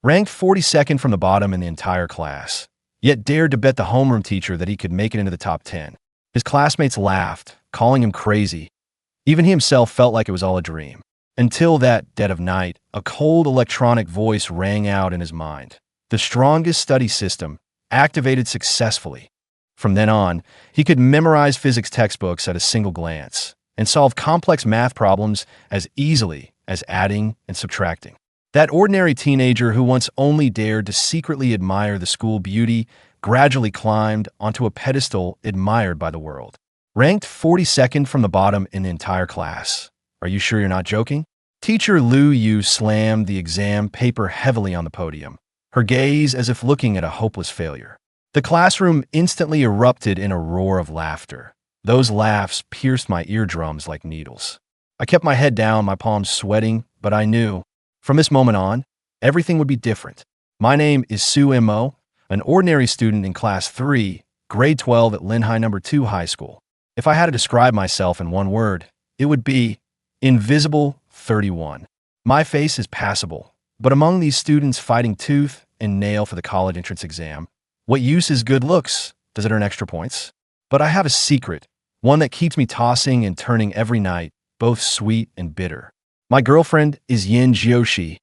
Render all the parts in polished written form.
Ranked 42nd from the bottom in the entire class, yet dared to bet the homeroom teacher that he could make it into the top 10. His classmates laughed, calling him crazy. Even he himself felt like it was all a dream. Until that dead of night, a cold electronic voice rang out in his mind. The strongest study system, activated successfully. From then on, he could memorize physics textbooks at a single glance and solve complex math problems as easily as adding and subtracting. That ordinary teenager who once only dared to secretly admire the school beauty gradually climbed onto a pedestal admired by the world. Ranked 42nd from the bottom in the entire class. Are you sure you're not joking? Teacher Lu Yu slammed the exam paper heavily on the podium, her gaze as if looking at a hopeless failure. The classroom instantly erupted in a roar of laughter. Those laughs pierced my eardrums like needles. I kept my head down, my palms sweating, but I knew, from this moment on, everything would be different. My name is Su Mo, an ordinary student in Class 3, Grade 12 at Linhai No. 2 High School. If I had to describe myself in one word, it would be invisible 31. My face is passable, but among these students fighting tooth and nail for the college entrance exam, what use is good looks? Does it earn extra points? But I have a secret, one that keeps me tossing and turning every night, both sweet and bitter. My girlfriend is Yin Jiushi.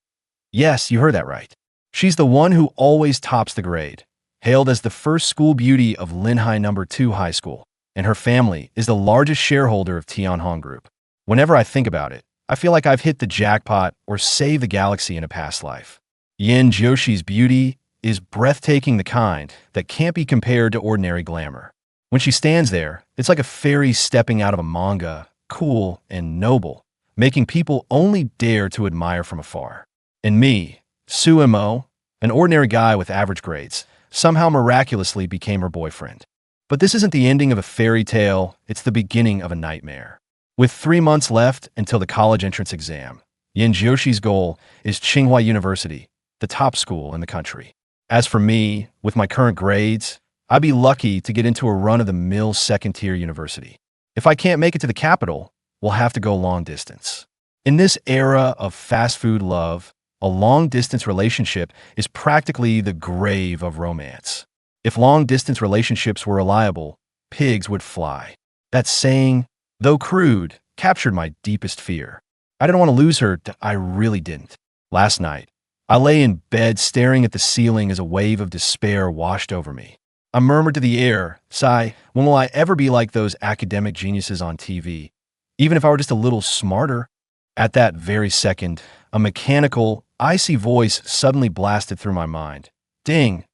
Yes, you heard that right. She's the one who always tops the grade, hailed as the first school beauty of Linhai No. 2 High School, and her family is the largest shareholder of Tianhong Group. Whenever I think about it, I feel like I've hit the jackpot or saved the galaxy in a past life. Yin Jiushi's beauty is breathtaking, the kind that can't be compared to ordinary glamour. When she stands there, it's like a fairy stepping out of a manga, cool and noble, making people only dare to admire from afar. And me, Su Mo, an ordinary guy with average grades, somehow miraculously became her boyfriend. But this isn't the ending of a fairy tale, it's the beginning of a nightmare. With 3 months left until the college entrance exam, Yin Jiushi's goal is Tsinghua University, the top school in the country. As for me, with my current grades, I'd be lucky to get into a run-of-the-mill second-tier university. If I can't make it to the capital, we'll have to go long distance. In this era of fast food love, a long-distance relationship is practically the grave of romance. If long-distance relationships were reliable, pigs would fly. That saying, though crude, captured my deepest fear. I didn't want to lose her, I really didn't. Last night, I lay in bed staring at the ceiling as a wave of despair washed over me. I murmured to the air, sigh, when will I ever be like those academic geniuses on TV? Even if I were just a little smarter? At that very second, a mechanical, icy voice suddenly blasted through my mind. Ding!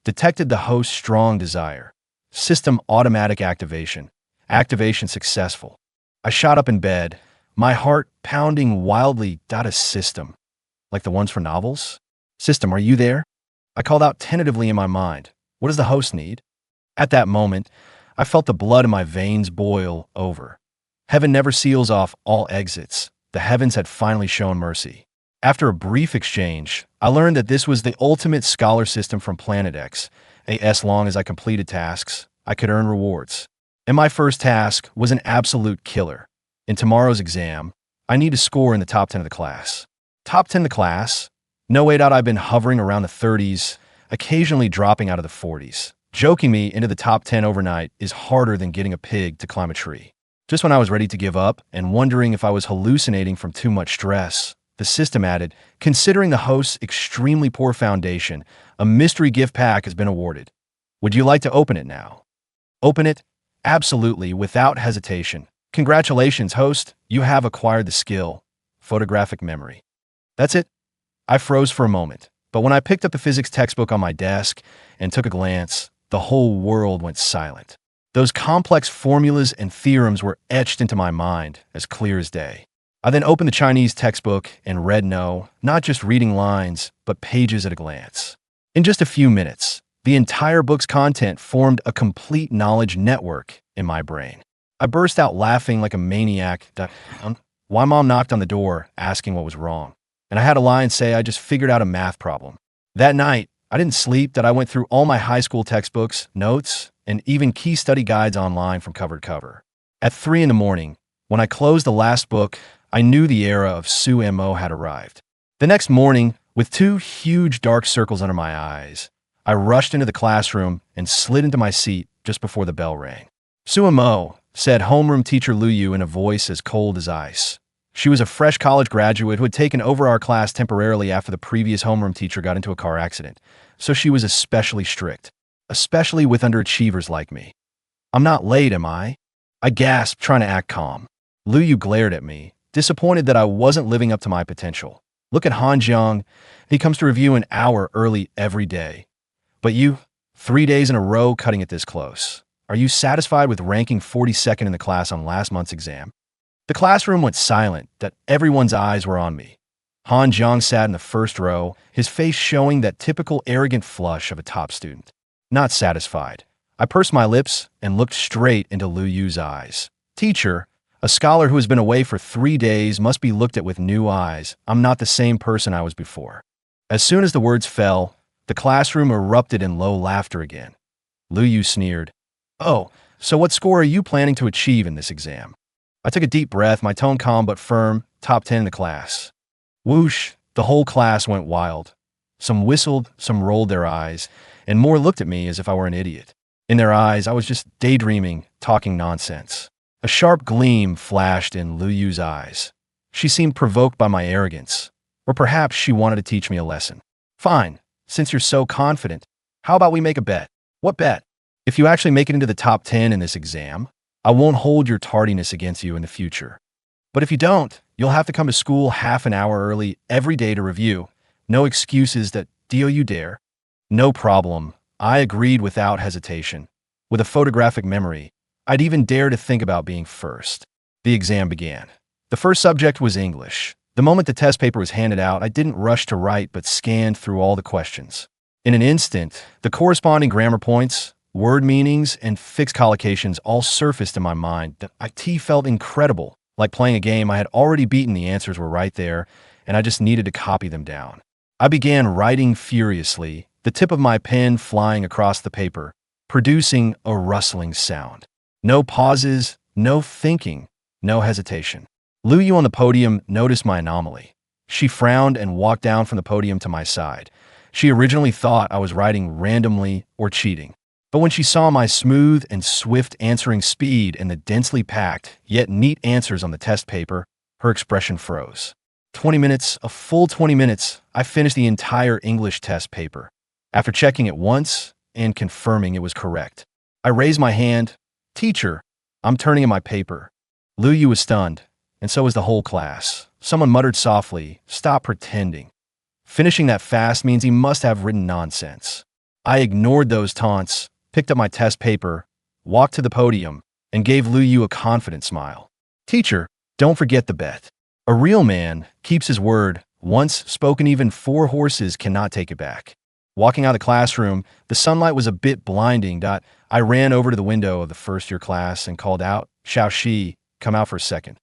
Detected the host's strong desire. System automatic activation. Activation successful. I shot up in bed, my heart pounding wildly. A system. Like the ones for novels? System, are you there? I called out tentatively in my mind. What does the host need? At that moment, I felt the blood in my veins boil over. Heaven never seals off all exits. The heavens had finally shown mercy. After a brief exchange, I learned that this was the ultimate scholar system from Planet X. As long as I completed tasks, I could earn rewards. And my first task was an absolute killer. In tomorrow's exam, I need to score in the top 10 of the class. Top 10 of the class? No, wait out, I've been hovering around the 30s, occasionally dropping out of the 40s. Joking me into the top 10 overnight is harder than getting a pig to climb a tree. Just when I was ready to give up and wondering if I was hallucinating from too much stress, the system added, considering the host's extremely poor foundation, a mystery gift pack has been awarded. Would you like to open it now? Open it? Absolutely, without hesitation. Congratulations, host. You have acquired the skill. Photographic memory. That's it. I froze for a moment, but when I picked up the physics textbook on my desk and took a glance, the whole world went silent. Those complex formulas and theorems were etched into my mind as clear as day. I then opened the Chinese textbook and read not just reading lines, but pages at a glance. In just a few minutes, the entire book's content formed a complete knowledge network in my brain. I burst out laughing like a maniac. Why Mom knocked on the door asking what was wrong, and I had a lie and say I just figured out a math problem. That night, I didn't sleep. I went through all my high school textbooks, notes, and even key study guides online from cover to cover. At 3 in the morning, when I closed the last book, I knew the era of Su Mo had arrived. The next morning, With two huge dark circles under my eyes, I rushed into the classroom and slid into my seat just before the bell rang. "Suamo," said homeroom teacher Lu Yu in a voice as cold as ice. She was a fresh college graduate who had taken over our class temporarily after the previous homeroom teacher got into a car accident, so she was especially strict, especially with underachievers like me. "I'm not late, am I?" I gasped, trying to act calm. Lu Yu glared at me, disappointed that I wasn't living up to my potential. "Look at Han Jiang. He comes to review an hour early every day. But you, 3 days in a row cutting it this close. Are you satisfied with ranking 42nd in the class on last month's exam?" The classroom went silent, that everyone's eyes were on me. Han Jiang sat in the first row, his face showing that typical arrogant flush of a top student. Not satisfied, I pursed my lips and looked straight into Lu Yu's eyes. "Teacher, a scholar who has been away for 3 days must be looked at with new eyes. I'm not the same person I was before." As soon as the words fell, the classroom erupted in low laughter again. Lu Yu sneered. "Oh, so what score are you planning to achieve in this exam?" I took a deep breath, my tone calm but firm, top 10 in the class. Whoosh, the whole class went wild. Some whistled, some rolled their eyes, and more looked at me as if I were an idiot. In their eyes, I was just daydreaming, talking nonsense. A sharp gleam flashed in Lu Yu's eyes. She seemed provoked by my arrogance, or perhaps she wanted to teach me a lesson. "Fine, since you're so confident, how about we make a bet?" "What bet?" "If you actually make it into the top 10 in this exam, I won't hold your tardiness against you in the future. But if you don't, you'll have to come to school half an hour early every day to review. No excuses that, do you dare?" No problem. I agreed without hesitation. With a photographic memory, I'd even dare to think about being first. The exam began. The first subject was English. The moment the test paper was handed out, I didn't rush to write but scanned through all the questions. In an instant, the corresponding grammar points, word meanings, and fixed collocations all surfaced in my mind. The IT felt incredible, like playing a game I had already beaten. The answers were right there, and I just needed to copy them down. I began writing furiously, the tip of my pen flying across the paper, producing a rustling sound. No pauses, no thinking, no hesitation. Lu Yu on the podium noticed my anomaly. She frowned and walked down from the podium to my side. She originally thought I was writing randomly or cheating. But when she saw my smooth and swift answering speed and the densely packed, yet neat answers on the test paper, her expression froze. 20 minutes, a full 20 minutes, I finished the entire English test paper. After checking it once and confirming it was correct, I raised my hand. "Teacher, I'm turning in my paper." Lu Yu was stunned, and so was the whole class. Someone muttered softly, "Stop pretending. Finishing that fast means he must have written nonsense." I ignored those taunts, picked up my test paper, walked to the podium, and gave Lu Yu a confident smile. "Teacher, don't forget the bet. A real man keeps his word. Once spoken, even 4 horses cannot take it back." Walking out of the classroom, the sunlight was a bit blinding. I ran over to the window of the first-year class and called out, "Xiaoxi, come out for a second."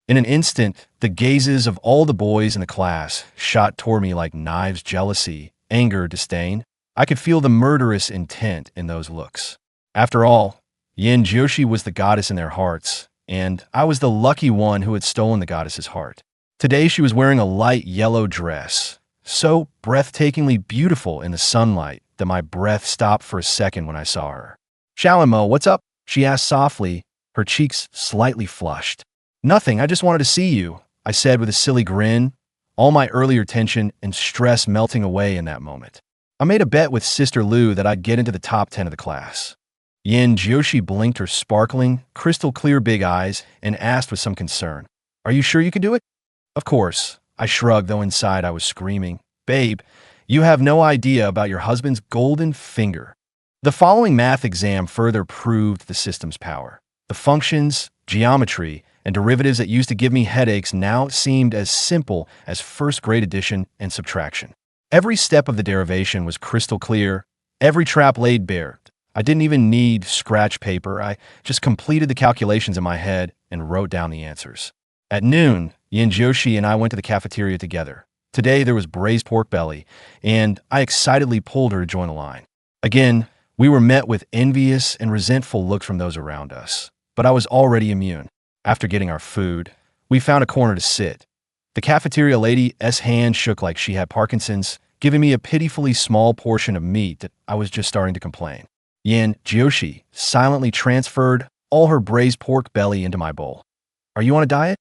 In an instant, the gazes of all the boys in the class shot toward me like knives. Jealousy, anger, disdain. I could feel the murderous intent in those looks. After all, Yin Jiushi was the goddess in their hearts, and I was the lucky one who had stolen the goddess's heart. Today she was wearing a light yellow dress, so breathtakingly beautiful in the sunlight that my breath stopped for a second when I saw her. "Xiaomo, what's up?" she asked softly, her cheeks slightly flushed. "Nothing, I just wanted to see you," I said with a silly grin, all my earlier tension and stress melting away in that moment. I made a bet with Sister Lu that I'd get into the top 10 of the class. Yin Jiushi blinked her sparkling, crystal clear big eyes and asked with some concern, "Are you sure you can do it?" "Of course," I shrugged, though inside I was screaming, "Babe, you have no idea about your husband's golden finger." The following math exam further proved the system's power. The functions, geometry, and derivatives that used to give me headaches now seemed as simple as first-grade addition and subtraction. Every step of the derivation was crystal clear, every trap laid bare. I didn't even need scratch paper. I just completed the calculations in my head and wrote down the answers. At noon, Yin Jiushi and I went to the cafeteria together. Today there was braised pork belly, and I excitedly pulled her to join the line. Again, we were met with envious and resentful looks from those around us, but I was already immune. After getting our food, we found a corner to sit. The cafeteria lady's hand shook like she had Parkinson's, giving me a pitifully small portion of meat that I was just starting to complain. Yin Jiushi silently transferred all her braised pork belly into my bowl. "Are you on a diet?"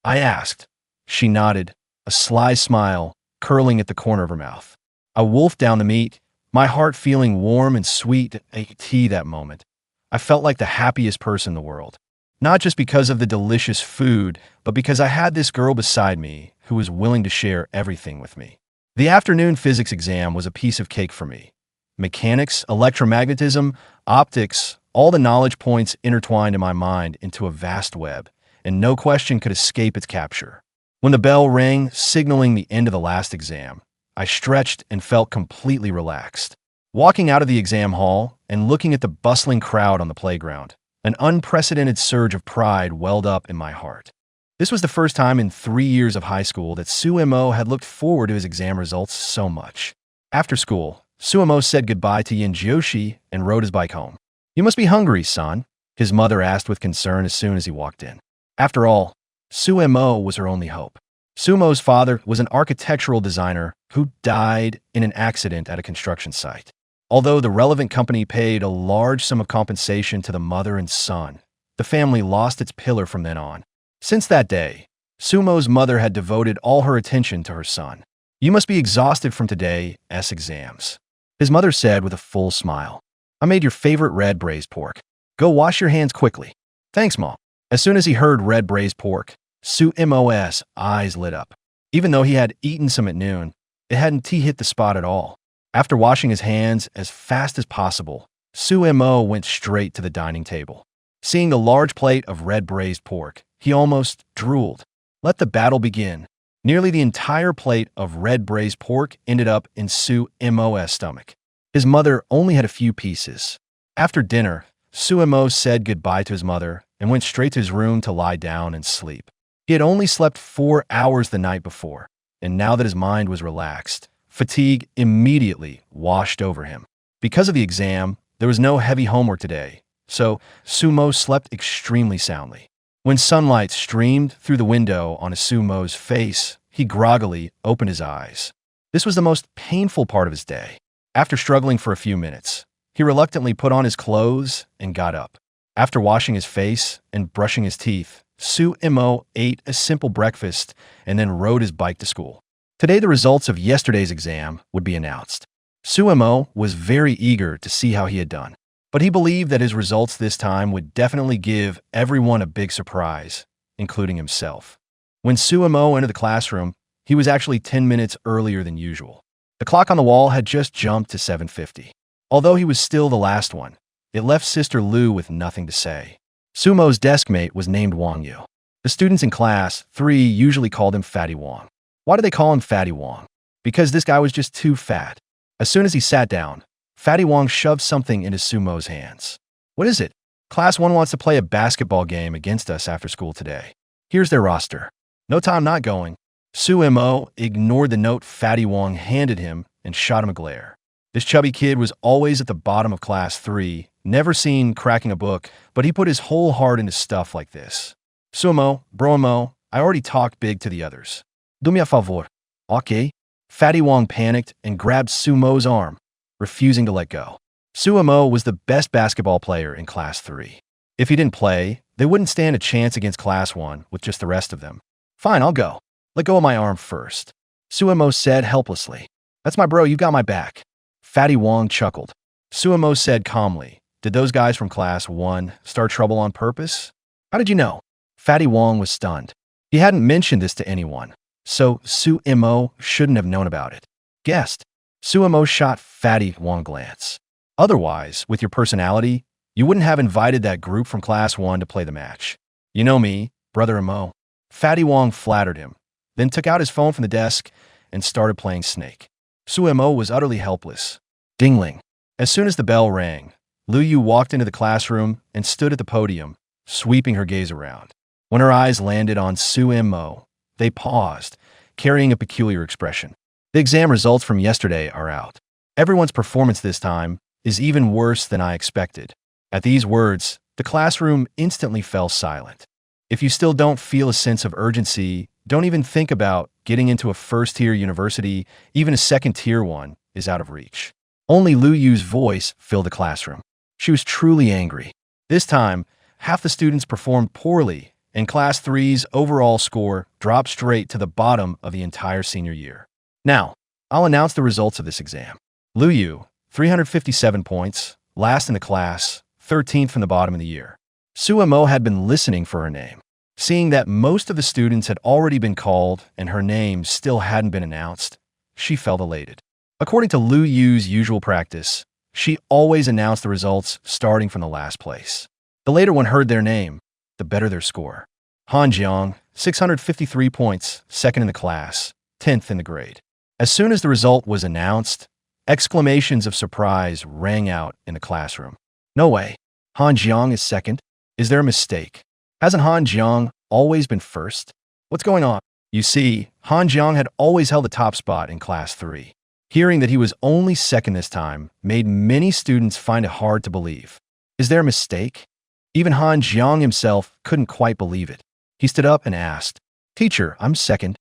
I asked. She nodded, a sly smile curling at the corner of her mouth. I wolfed down the meat, my heart feeling warm and sweet at tea that moment. I felt like the happiest person in the world. Not just because of the delicious food, but because I had this girl beside me who was willing to share everything with me. The afternoon physics exam was a piece of cake for me. Mechanics, electromagnetism, optics, all the knowledge points intertwined in my mind into a vast web, and no question could escape its capture. When the bell rang, signaling the end of the last exam, I stretched and felt completely relaxed. Walking out of the exam hall and looking at the bustling crowd on the playground, an unprecedented surge of pride welled up in my heart. This was the first time in 3 years of high school that Suemo had looked forward to his exam results so much. After school, Suemo said goodbye to Yin Jiushi and rode his bike home. "You must be hungry, son," his mother asked with concern as soon as he walked in. After all, Suemo was her only hope. Sumo's father was an architectural designer who died in an accident at a construction site. Although the relevant company paid a large sum of compensation to the mother and son, the family lost its pillar from then on. Since that day, Sumo's mother had devoted all her attention to her son. "You must be exhausted from today's exams," his mother said with a full smile. "I made your favorite red braised pork. Go wash your hands quickly." "Thanks, Mom." As soon as he heard red braised pork, Suemo's eyes lit up. Even though he had eaten some at noon, it hadn't hit the spot at all. After washing his hands as fast as possible, Suemo went straight to the dining table. Seeing the large plate of red braised pork, he almost drooled. Let the battle begin. Nearly the entire plate of red braised pork ended up in Suemo's stomach. His mother only had a few pieces. After dinner, Suemo said goodbye to his mother and went straight to his room to lie down and sleep. He had only slept 4 hours the night before, and now that his mind was relaxed, fatigue immediately washed over him. Because of the exam, there was no heavy homework today, so Sumo slept extremely soundly. When sunlight streamed through the window on Sumo's face, he groggily opened his eyes. This was the most painful part of his day. After struggling for a few minutes, he reluctantly put on his clothes and got up. After washing his face and brushing his teeth, Suemo ate a simple breakfast and then rode his bike to school. Today, the results of yesterday's exam would be announced. Suemo was very eager to see how he had done, but he believed that his results this time would definitely give everyone a big surprise, including himself. When Suemo entered the classroom, he was actually 10 minutes earlier than usual. The clock on the wall had just jumped to 7:50. Although he was still the last one, it left Sister Lu with nothing to say. Sumo's desk mate was named Wang Yu. The students in class 3 usually called him Fatty Wang. Why do they call him Fatty Wang? Because this guy was just too fat. As soon as he sat down, Fatty Wang shoved something into Sumo's hands. "What is it?" "Class 1 wants to play a basketball game against us after school today. Here's their roster." "No time not going." Suemo ignored the note Fatty Wang handed him and shot him a glare. This chubby kid was always at the bottom of class 3, never seen cracking a book, but he put his whole heart into stuff like this. "Sumo, bromo, I already talked big to the others. Do me a favor." "Okay." Fatty Wang panicked and grabbed Sumo's arm, refusing to let go. Suemo was the best basketball player in class 3. If he didn't play, they wouldn't stand a chance against class 1 with just the rest of them. "Fine, I'll go. Let go of my arm first," Suemo said helplessly. "That's my bro, you got my back." Fatty Wang chuckled. Suemo said calmly, "Did those guys from class 1 start trouble on purpose?" "How did you know?" Fatty Wang was stunned. He hadn't mentioned this to anyone, so Suemo shouldn't have known about it. "Guessed." Suemo shot Fatty Wang a glance. "Otherwise, with your personality, you wouldn't have invited that group from class 1 to play the match. You know me, brother Emo." Fatty Wang flattered him, then took out his phone from the desk and started playing Snake. Suemo was utterly helpless. Dingling. As soon as the bell rang, Lu Yu walked into the classroom and stood at the podium, sweeping her gaze around. When her eyes landed on Suemo, they paused, carrying a peculiar expression. "The exam results from yesterday are out. Everyone's performance this time is even worse than I expected." At these words, the classroom instantly fell silent. If you still don't feel a sense of urgency, Don't even think about getting into a first-tier university. Even a second-tier one is out of reach. Only Lu Yu's voice filled the classroom. She was truly angry. This time, half the students performed poorly, and Class 3's overall score dropped straight to the bottom of the entire senior year. Now, I'll announce the results of this exam. Lu Yu, 357 points, last in the class, 13th from the bottom of the year. Su Mo had been listening for her name. Seeing that most of the students had already been called and her name still hadn't been announced, she felt elated. According to Lu Yu's usual practice, she always announced the results starting from the last place. The later one heard their name, the better their score. Han Jiang, 653 points, second in the class, 10th in the grade. As soon as the result was announced, exclamations of surprise rang out in the classroom. No way. Han Jiang is second? Is there a mistake? Hasn't Han Jiang always been first? What's going on? You see, Han Jiang had always held the top spot in Class 3. Hearing that he was only second this time made many students find it hard to believe. Is there a mistake? Even Han Jiang himself couldn't quite believe it. He stood up and asked, "Teacher, I'm second."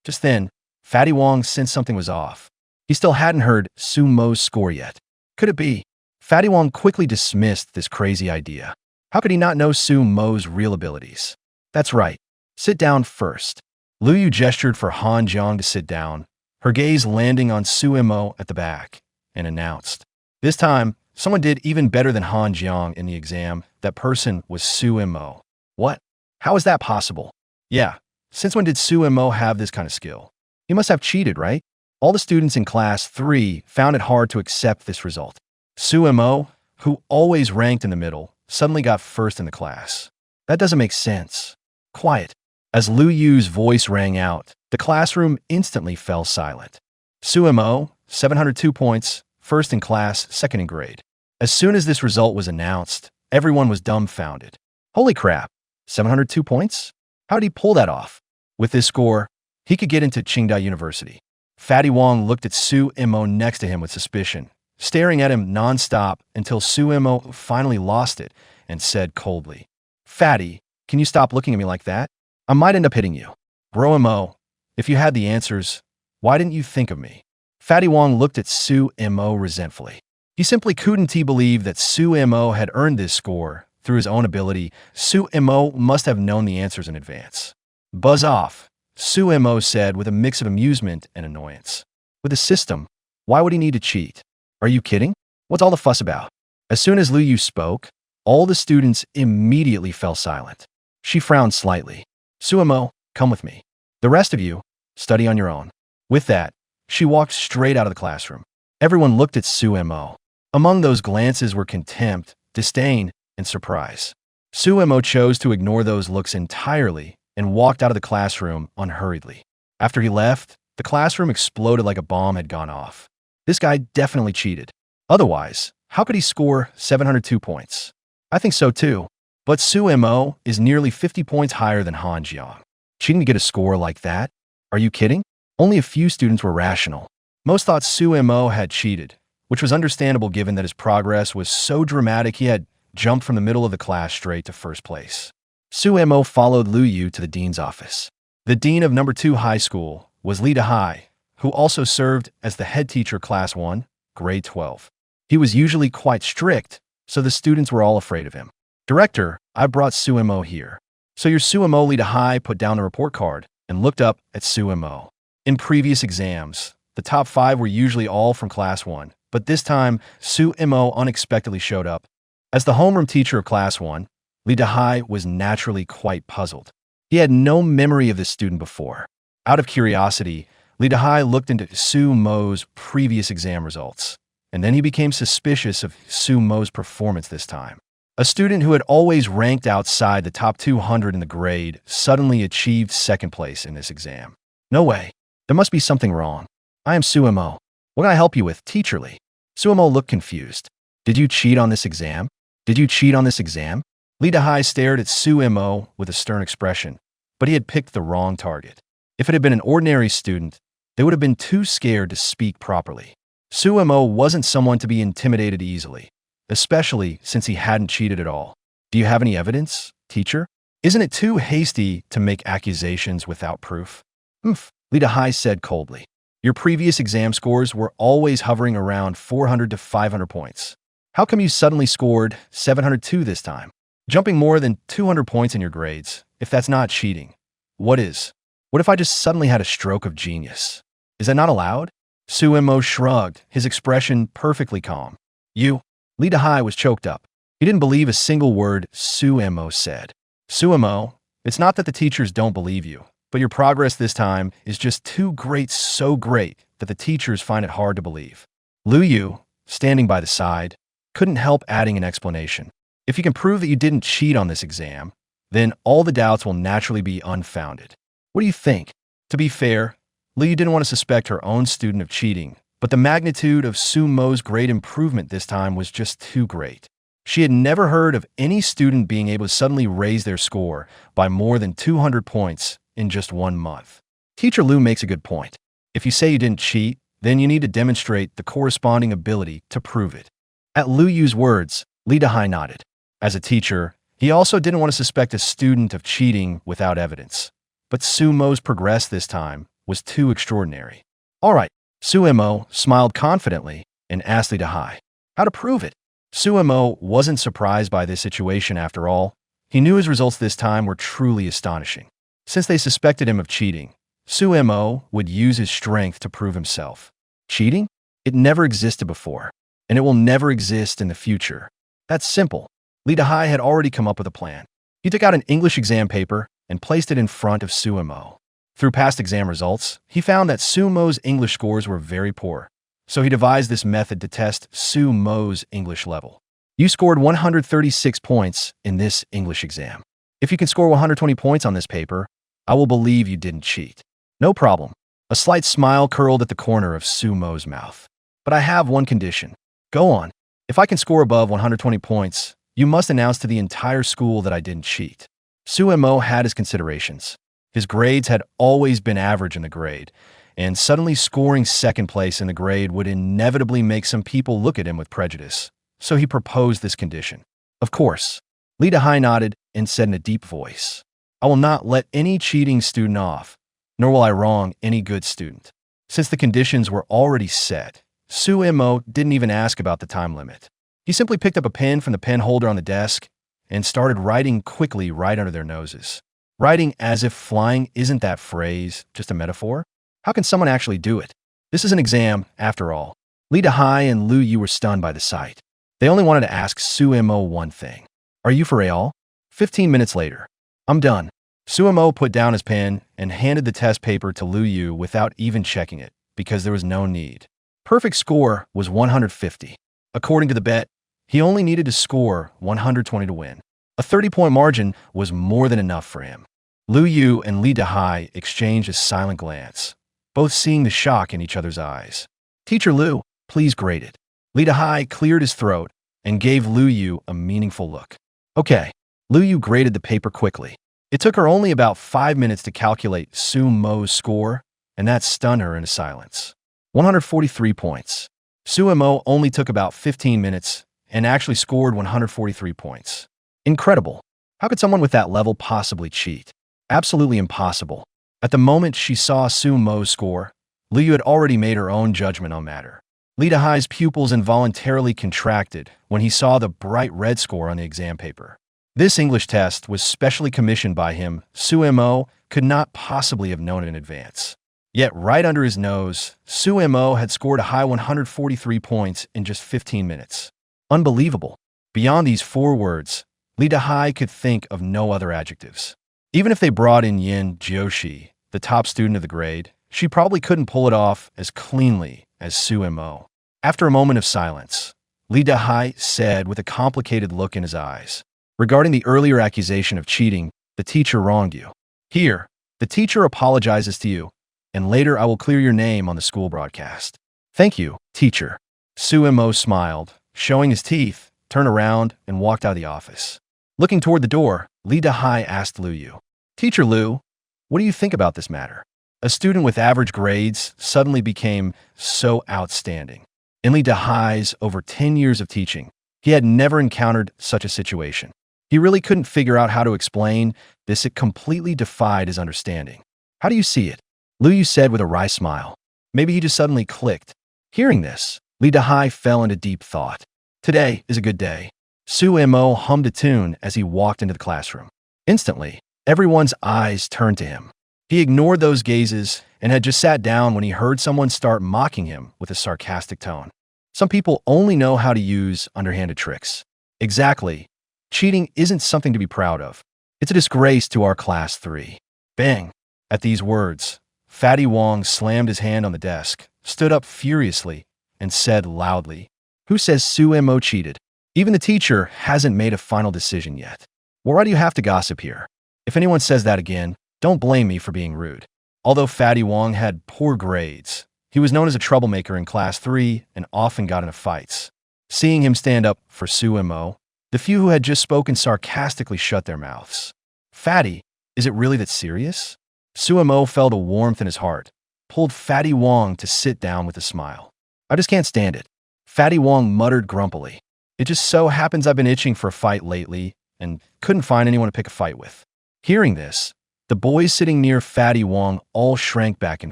Just then, Fatty Wong sensed something was off. He still hadn't heard Su Mo's score yet. Could it be? Fatty Wong quickly dismissed this crazy idea. How could he not know Su Mo's real abilities? That's right. Sit down first. Lu Yu gestured for Han Jiang to sit down, her gaze landing on Su Mo at the back, and announced. This time, someone did even better than Han Jiang in the exam. That person was Su Mo. What? How is that possible? Yeah, since when did Su Mo have this kind of skill? He must have cheated, right? All the students in Class 3 found it hard to accept this result. Su Mo, who always ranked in the middle, suddenly got first in the class. That doesn't make sense. Quiet. As Lu Yu's voice rang out, the classroom instantly fell silent. Su Mo, 702 points, first in class, second in grade. As soon as this result was announced, everyone was dumbfounded. Holy crap, 702 points? How did he pull that off? With this score, he could get into Qingdao University. Fatty Wong looked at Su Mo next to him with suspicion, staring at him nonstop until Su Mo finally lost it and said coldly, "Fatty, can you stop looking at me like that? I might end up hitting you." Bro Mo, if you had the answers, why didn't you think of me? Fatty Wong looked at Su Mo resentfully. He simply couldn't believe that Su Mo had earned this score through his own ability. Su Mo must have known the answers in advance. Buzz off, Su Mo said with a mix of amusement and annoyance. With a system, why would he need to cheat? Are you kidding? What's all the fuss about? As soon as Lu Yu spoke, all the students immediately fell silent. She frowned slightly. Su Mo, come with me. The rest of you, study on your own. With that, she walked straight out of the classroom. Everyone looked at Su Mo. Among those glances were contempt, disdain, and surprise. Su Mo chose to ignore those looks entirely and walked out of the classroom unhurriedly. After he left, the classroom exploded like a bomb had gone off. This guy definitely cheated. Otherwise, how could he score 702 points? I think so too. But Su Mo is nearly 50 points higher than Han Jiang. Cheating to get a score like that? Are you kidding? Only a few students were rational. Most thought Su Mo had cheated, which was understandable given that his progress was so dramatic he had jumped from the middle of the class straight to first place. Su Mo followed Lu Yu to the dean's office. The dean of No. 2 high school was Li Dehai, who also served as the head teacher Class 1, grade 12. He was usually quite strict, so the students were all afraid of him. "Director, I brought Su Mo here." So your Su Mo. Li Dehai put down the report card and looked up at Su Mo. In previous exams, the top 5 were usually all from Class 1, but this time, Su Mo unexpectedly showed up. As the homeroom teacher of Class 1, Li Dehai was naturally quite puzzled. He had no memory of this student before. Out of curiosity, Li Dehai looked into Su Mo's previous exam results, and then he became suspicious of Su Mo's performance this time. A student who had always ranked outside the top 200 in the grade suddenly achieved second place in this exam. No way. There must be something wrong. "I am Su Mo. What can I help you with, teacher Li?" Su Mo looked confused. "Did you cheat on this exam? Did you cheat on this exam?" Li Dehai stared at Su Mo with a stern expression, but he had picked the wrong target. If it had been an ordinary student, they would have been too scared to speak properly. Su Mo wasn't someone to be intimidated easily, especially since he hadn't cheated at all. "Do you have any evidence, teacher?" Isn't it too hasty to make accusations without proof? Oomph, Li Dahai said coldly. Your previous exam scores were always hovering around 400 to 500 points. How come you suddenly scored 702 this time? Jumping more than 200 points in your grades, if that's not cheating, what is? What if I just suddenly had a stroke of genius? Is that not allowed? Suemo shrugged, his expression perfectly calm. Li Dahai was choked up. He didn't believe a single word Suemo said. Suemo, it's not that the teachers don't believe you, but your progress this time is just too great, so great, that the teachers find it hard to believe. Lu Yu, standing by the side, couldn't help adding an explanation. If you can prove that you didn't cheat on this exam, then all the doubts will naturally be unfounded. What do you think? To be fair, Lu Yu didn't want to suspect her own student of cheating, but the magnitude of Su Mo's great improvement this time was just too great. She had never heard of any student being able to suddenly raise their score by more than 200 points in just 1 month. Teacher Lu makes a good point. If you say you didn't cheat, then you need to demonstrate the corresponding ability to prove it. At Lu Yu's words, Li Dahai nodded. As a teacher, he also didn't want to suspect a student of cheating without evidence. But Su Mo's progress this time was too extraordinary. All right, Suemo smiled confidently and asked Li Dahai how to prove it. Suemo wasn't surprised by this situation after all. He knew his results this time were truly astonishing. Since they suspected him of cheating, Suemo would use his strength to prove himself. Cheating? It never existed before, and it will never exist in the future. That's simple. Li Dahai had already come up with a plan. He took out an English exam paper and placed it in front of Suemo. Through past exam results, he found that Suemo's English scores were very poor. So he devised this method to test Su Mo's English level. You scored 136 points in this English exam. If you can score 120 points on this paper, I will believe you didn't cheat. No problem. A slight smile curled at the corner of Su Mo's mouth. But I have one condition. Go on. If I can score above 120 points, you must announce to the entire school that I didn't cheat. Su Mo had his considerations. His grades had always been average in the grade, and suddenly scoring second place in the grade would inevitably make some people look at him with prejudice. So he proposed this condition. Of course. Li Dahai nodded and said in a deep voice, I will not let any cheating student off, nor will I wrong any good student. Since the conditions were already set, Suemo didn't even ask about the time limit. He simply picked up a pen from the pen holder on the desk and started writing quickly right under their noses. Writing as if flying isn't that phrase just a metaphor? How can someone actually do it? This is an exam, after all. Li Dahai and Lu Yu were stunned by the sight. They only wanted to ask Suemo one thing. Are you for real? 15 minutes later. I'm done. Suemo put down his pen and handed the test paper to Lu Yu without even checking it, because there was no need. Perfect score was 150. According to the bet, he only needed to score 120 to win. A 30-point margin was more than enough for him. Lu Yu and Li Dahai exchanged a silent glance, both seeing the shock in each other's eyes. Teacher Lu, please grade it. Li Dahai cleared his throat and gave Lu Yu a meaningful look. Okay. Lu Yu graded the paper quickly. It took her only about 5 minutes to calculate Su Mo's score, and that stunned her into silence. 143 points. Suemo only took about 15 minutes and actually scored 143 points. Incredible. How could someone with that level possibly cheat? Absolutely impossible. At the moment she saw Su Mo's score, Lu Yu had already made her own judgment on matter. Li Dahai's pupils involuntarily contracted when he saw the bright red score on the exam paper. This English test was specially commissioned by him. Suemo could not possibly have known it in advance. Yet right under his nose, Suemo had scored a high 143 points in just 15 minutes. Unbelievable. Beyond these 4 words, Li Dahai could think of no other adjectives. Even if they brought in Yin Jiushi, the top student of the grade, she probably couldn't pull it off as cleanly as Suemo. After a moment of silence, Li Dahai said with a complicated look in his eyes, regarding the earlier accusation of cheating, the teacher wronged you. Here, the teacher apologizes to you, and later I will clear your name on the school broadcast. Thank you, teacher. Suemo smiled, showing his teeth, turned around, and walked out of the office. Looking toward the door, Li Dahai asked Lu Yu, Teacher Lu, what do you think about this matter? A student with average grades suddenly became so outstanding. In Li Dahai's over 10 years of teaching, he had never encountered such a situation. He really couldn't figure out how to explain this. It completely defied his understanding. How do you see it? Lu Yu said with a wry smile. Maybe he just suddenly clicked. Hearing this, Li Dahai fell into deep thought. Today is a good day. Su Mo hummed a tune as he walked into the classroom. Instantly, everyone's eyes turned to him. He ignored those gazes and had just sat down when he heard someone start mocking him with a sarcastic tone. Some people only know how to use underhanded tricks. Exactly. Cheating isn't something to be proud of. It's a disgrace to our class 3. Bang! At these words, Fatty Wong slammed his hand on the desk, stood up furiously, and said loudly, "Who says Su Mo cheated? Even the teacher hasn't made a final decision yet. Why do you have to gossip here? If anyone says that again, don't blame me for being rude." Although Fatty Wong had poor grades, he was known as a troublemaker in class 3 and often got into fights. Seeing him stand up for Su Mo, the few who had just spoken sarcastically shut their mouths. Fatty, is it really that serious? Su Mo felt a warmth in his heart, pulled Fatty Wong to sit down with a smile. I just can't stand it. Fatty Wong muttered grumpily. It just so happens I've been itching for a fight lately and couldn't find anyone to pick a fight with. Hearing this, the boys sitting near Fatty Wong all shrank back in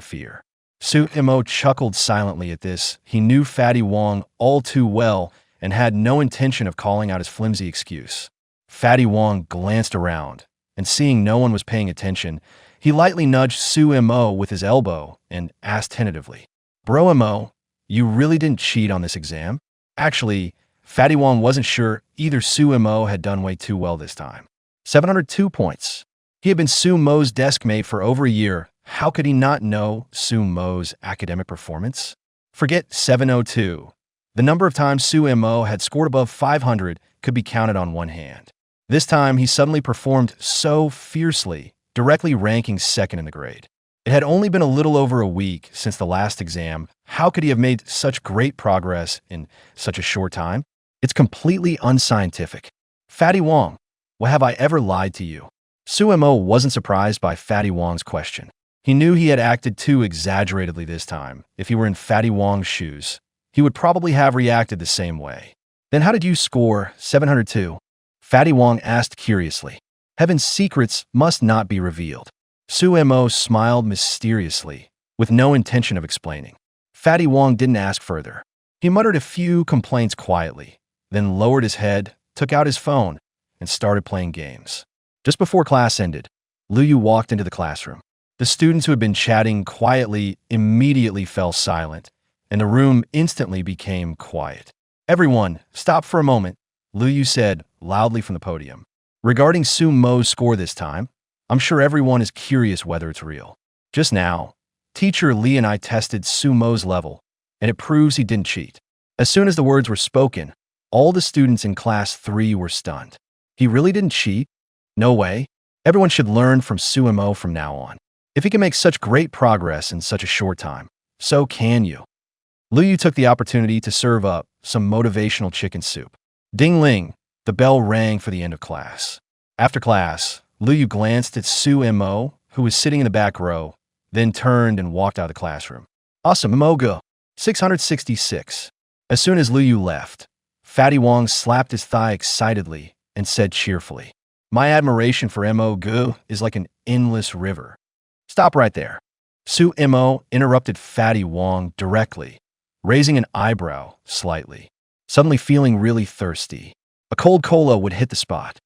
fear. Su Mo chuckled silently at this. He knew Fatty Wong all too well and had no intention of calling out his flimsy excuse. Fatty Wong glanced around, and seeing no one was paying attention, he lightly nudged Su Mo with his elbow and asked tentatively, "Bro Mo, you really didn't cheat on this exam?" Actually, Fatty Wong wasn't sure either. Su Mo had done way too well this time. 702 points. He had been Su Mo's desk mate for over a year. How could he not know Su Mo's academic performance? Forget 702. The number of times Su Mo had scored above 500 could be counted on one hand. This time, he suddenly performed so fiercely, directly ranking second in the grade. It had only been a little over a week since the last exam. How could he have made such great progress in such a short time? It's completely unscientific. Fatty Wong, why have I ever lied to you? Su Mo wasn't surprised by Fatty Wong's question. He knew he had acted too exaggeratedly this time. If he were in Fatty Wong's shoes, he would probably have reacted the same way. Then how did you score 702? Fatty Wong asked curiously. Heaven's secrets must not be revealed. Su Mo smiled mysteriously, with no intention of explaining. Fatty Wong didn't ask further. He muttered a few complaints quietly, then lowered his head, took out his phone, and started playing games. Just before class ended, Lu Yu walked into the classroom. The students who had been chatting quietly immediately fell silent, and the room instantly became quiet. Everyone, stop for a moment, Lu Yu said loudly from the podium. Regarding Su Mo's score this time, I'm sure everyone is curious whether it's real. Just now, Teacher Li and I tested Su Mo's level, and it proves he didn't cheat. As soon as the words were spoken, all the students in class 3 were stunned. He really didn't cheat? No way. Everyone should learn from Su Mo from now on. If he can make such great progress in such a short time, so can you. Lu Yu took the opportunity to serve up some motivational chicken soup. Ding-ling, the bell rang for the end of class. After class, Lu Yu glanced at Su Mo, who was sitting in the back row, then turned and walked out of the classroom. Awesome, Mo go. 666. As soon as Lu Yu left, Fatty Wong slapped his thigh excitedly and said cheerfully, My admiration for Mo go is like an endless river. Stop right there. Su Mo interrupted Fatty Wong directly, raising an eyebrow slightly, suddenly feeling really thirsty. A cold cola would hit the spot.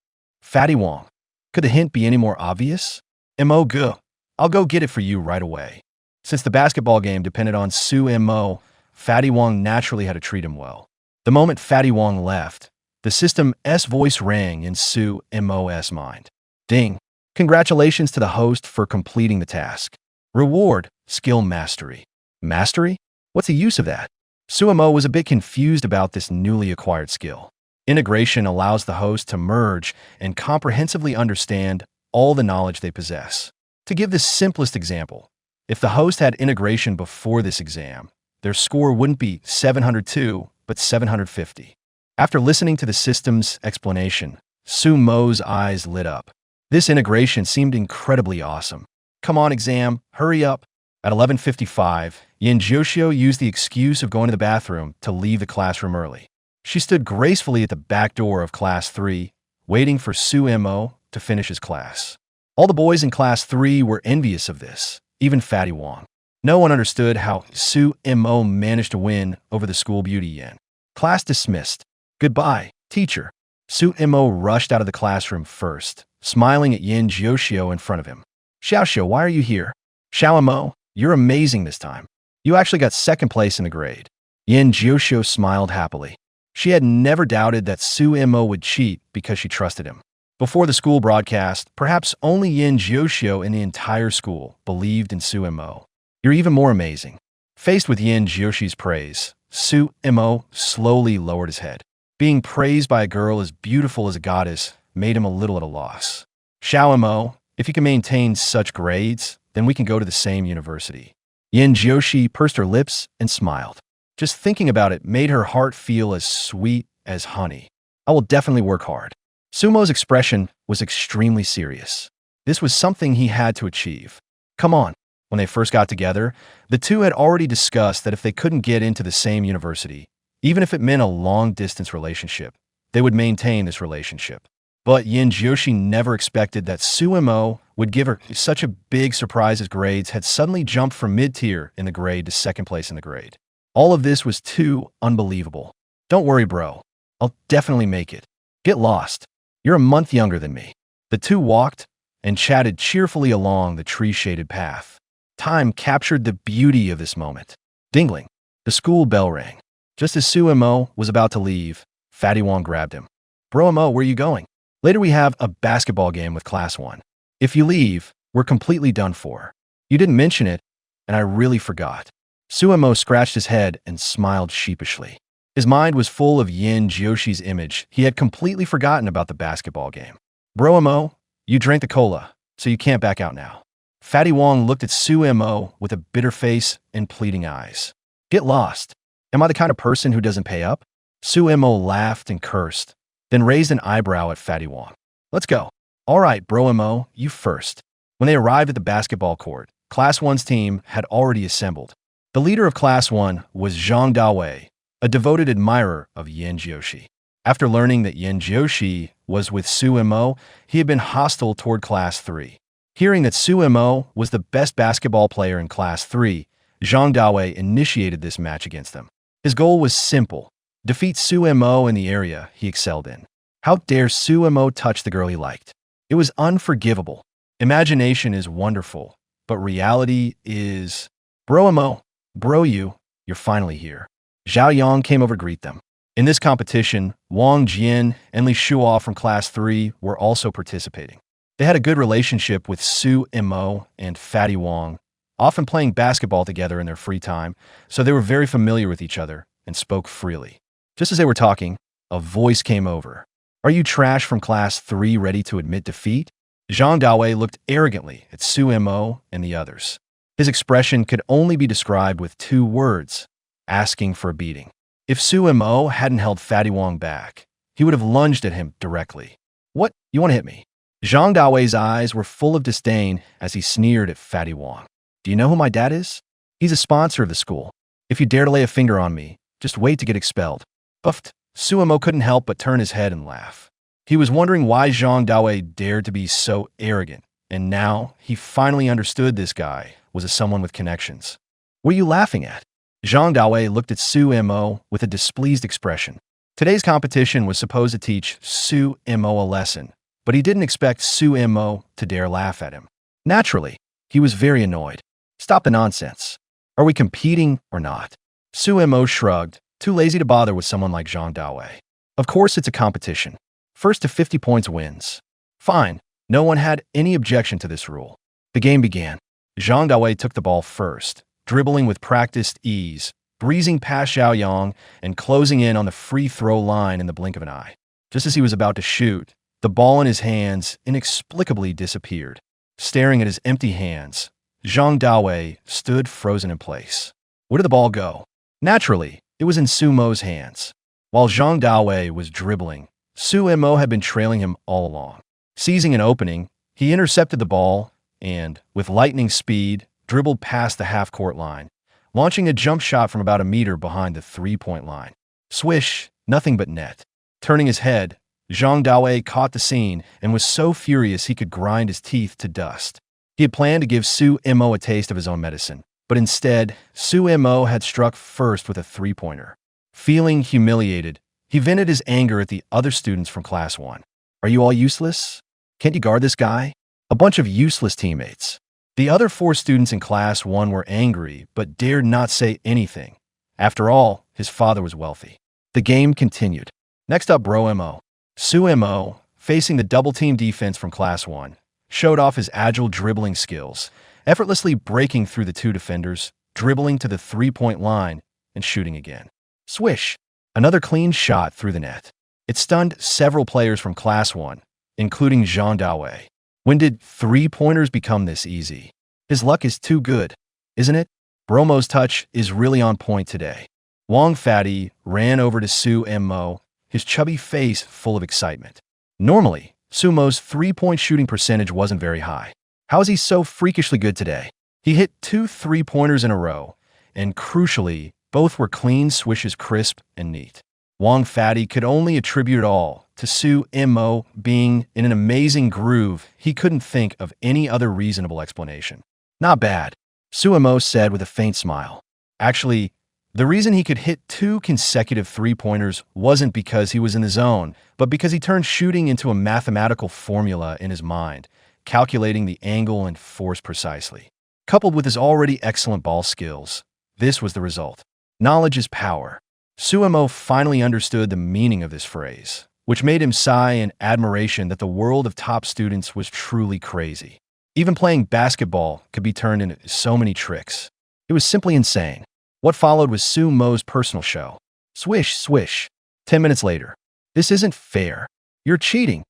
Fatty Wong, could the hint be any more obvious? Mo go. I'll go get it for you right away. Since the basketball game depended on Su Mo, Fatty Wong naturally had to treat him well. The moment Fatty Wong left, the system's voice rang in Su Mo's mind. Ding. Congratulations to the host for completing the task. Reward, skill mastery. Mastery? What's the use of that? Su Mo was a bit confused about this newly acquired skill. Integration allows the host to merge and comprehensively understand all the knowledge they possess. To give the simplest example, if the host had integration before this exam, their score wouldn't be 702, but 750. After listening to the system's explanation, Su Mo's eyes lit up. This integration seemed incredibly awesome. Come on, exam, hurry up. At 11:55, Yin Jiuxiu used the excuse of going to the bathroom to leave the classroom early. She stood gracefully at the back door of class 3, waiting for Su Mo to finish his class. All the boys in Class 3 were envious of this, even Fatty Wong. No one understood how Su Mo managed to win over the school beauty Yin. Class dismissed. Goodbye, teacher. Su Mo rushed out of the classroom first, smiling at Yin Jiuxiu in front of him. Xiaoxiu, why are you here? Xiao Mo, you're amazing this time. You actually got second place in the grade. Yin Jiuxiu smiled happily. She had never doubted that Su Mo would cheat because she trusted him. Before the school broadcast, perhaps only Yin Jiuxiu in the entire school believed in Su Mo. You're even more amazing. Faced with Yin Jiuxiu's praise, Su Mo slowly lowered his head. Being praised by a girl as beautiful as a goddess made him a little at a loss. Xiao Mo, if you can maintain such grades, then we can go to the same university. Yin Jiuxi pursed her lips and smiled. Just thinking about it made her heart feel as sweet as honey. I will definitely work hard. Sumo's expression was extremely serious. This was something he had to achieve. Come on. When they first got together, the two had already discussed that if they couldn't get into the same university, even if it meant a long-distance relationship, they would maintain this relationship. But Yin Jiuxi never expected that Su Mo would give her such a big surprise as grades had suddenly jumped from mid-tier in the grade to second place in the grade. All of this was too unbelievable. Don't worry, bro. I'll definitely make it. Get lost. You're a month younger than me. The two walked and chatted cheerfully along the tree-shaded path. Time captured the beauty of this moment. Dingling. The school bell rang. Just as Su Mo was about to leave, Fatty Wong grabbed him. Bro Mo, where are you going? Later we have a basketball game with Class 1. If you leave, we're completely done for. You didn't mention it, and I really forgot. Su Mo scratched his head and smiled sheepishly. His mind was full of Yin Jiuxi's image. He had completely forgotten about the basketball game. Bro Mo, you drank the cola, so you can't back out now. Fatty Wong looked at Su Mo with a bitter face and pleading eyes. Get lost. Am I the kind of person who doesn't pay up? Su Mo laughed and cursed, then raised an eyebrow at Fatty Wong. Let's go. All right, Bro Mo, you first. When they arrived at the basketball court, Class 1's team had already assembled. The leader of Class 1 was Zhang Dawei, a devoted admirer of Yin Jiuxi. After learning that Yin Jiuxi was with Su Mo, he had been hostile toward Class 3. Hearing that Su Mo was the best basketball player in Class 3, Zhang Dawei initiated this match against them. His goal was simple: defeat Su Mo in the area he excelled in. How dare Su Mo touch the girl he liked? It was unforgivable. Imagination is wonderful, but reality is... Bro Mo, bro you're finally here. Zhao Yang came over to greet them. In this competition, Wang Jian and Li Shuo from Class 3 were also participating. They had a good relationship with Su Mo and Fatty Wong, often playing basketball together in their free time, so they were very familiar with each other and spoke freely. Just as they were talking, a voice came over. Are you trash from Class 3 ready to admit defeat? Zhang Dawei looked arrogantly at Su Mo and the others. His expression could only be described with two words: asking for a beating. If Su Mo hadn't held Fatty Wong back, he would have lunged at him directly. What? You want to hit me? Zhang Dawei's eyes were full of disdain as he sneered at Fatty Wong. Do you know who my dad is? He's a sponsor of the school. If you dare to lay a finger on me, just wait to get expelled. Buffed. Su Mo couldn't help but turn his head and laugh. He was wondering why Zhang Dawei dared to be so arrogant, and now he finally understood this guy was someone with connections. What are you laughing at? Zhang Dawei looked at Su Mo with a displeased expression. Today's competition was supposed to teach Su Mo a lesson, but he didn't expect Su Mo to dare laugh at him. Naturally, he was very annoyed. Stop the nonsense. Are we competing or not? Su Mo shrugged, too lazy to bother with someone like Zhang Dawei. Of course it's a competition. First to 50 points wins. Fine. No one had any objection to this rule. The game began. Zhang Dawei took the ball first, dribbling with practiced ease, breezing past Xiao Yang and closing in on the free throw line in the blink of an eye. Just as he was about to shoot, the ball in his hands inexplicably disappeared. Staring at his empty hands, Zhang Dawei stood frozen in place. Where did the ball go? Naturally, it was in Su Mo's hands. While Zhang Dawei was dribbling, Su Mo had been trailing him all along. Seizing an opening, he intercepted the ball and, with lightning speed, dribbled past the half-court line, launching a jump shot from about a meter behind the three-point line. Swish, nothing but net. Turning his head, Zhang Daowei caught the scene and was so furious he could grind his teeth to dust. He had planned to give Su Mo a taste of his own medicine, but instead, Su Mo had struck first with a three-pointer. Feeling humiliated, he vented his anger at the other students from Class 1. Are you all useless? Can't you guard this guy? A bunch of useless teammates. The other 4 students in Class 1 were angry, but dared not say anything. After all, his father was wealthy. The game continued. Next up, Bro Mo. Su Mo, facing the double-team defense from Class 1, showed off his agile dribbling skills, effortlessly breaking through the 2 defenders, dribbling to the three-point line, and shooting again. Swish! Another clean shot through the net. It stunned several players from Class 1, including Zhang Daowei. When did three-pointers become this easy? His luck is too good, isn't it? Bromo's touch is really on point today. Wang Fatty ran over to Su Mo, his chubby face full of excitement. Normally, Su Mo's three-point shooting percentage wasn't very high. How is he so freakishly good today? He hit 2 three-pointers in a row, and crucially, both were clean swishes, crisp and neat. Wang Fatty could only attribute it all to Su Mo being in an amazing groove. He couldn't think of any other reasonable explanation. Not bad, Su Mo said with a faint smile. Actually, the reason he could hit 2 consecutive three-pointers wasn't because he was in the zone, but because he turned shooting into a mathematical formula in his mind, calculating the angle and force precisely. Coupled with his already excellent ball skills, this was the result. Knowledge is power. Su Mo finally understood the meaning of this phrase, which made him sigh in admiration that the world of top students was truly crazy. Even playing basketball could be turned into so many tricks. It was simply insane. What followed was Su Mo's personal show. Swish, swish. 10 minutes later. This isn't fair. You're cheating.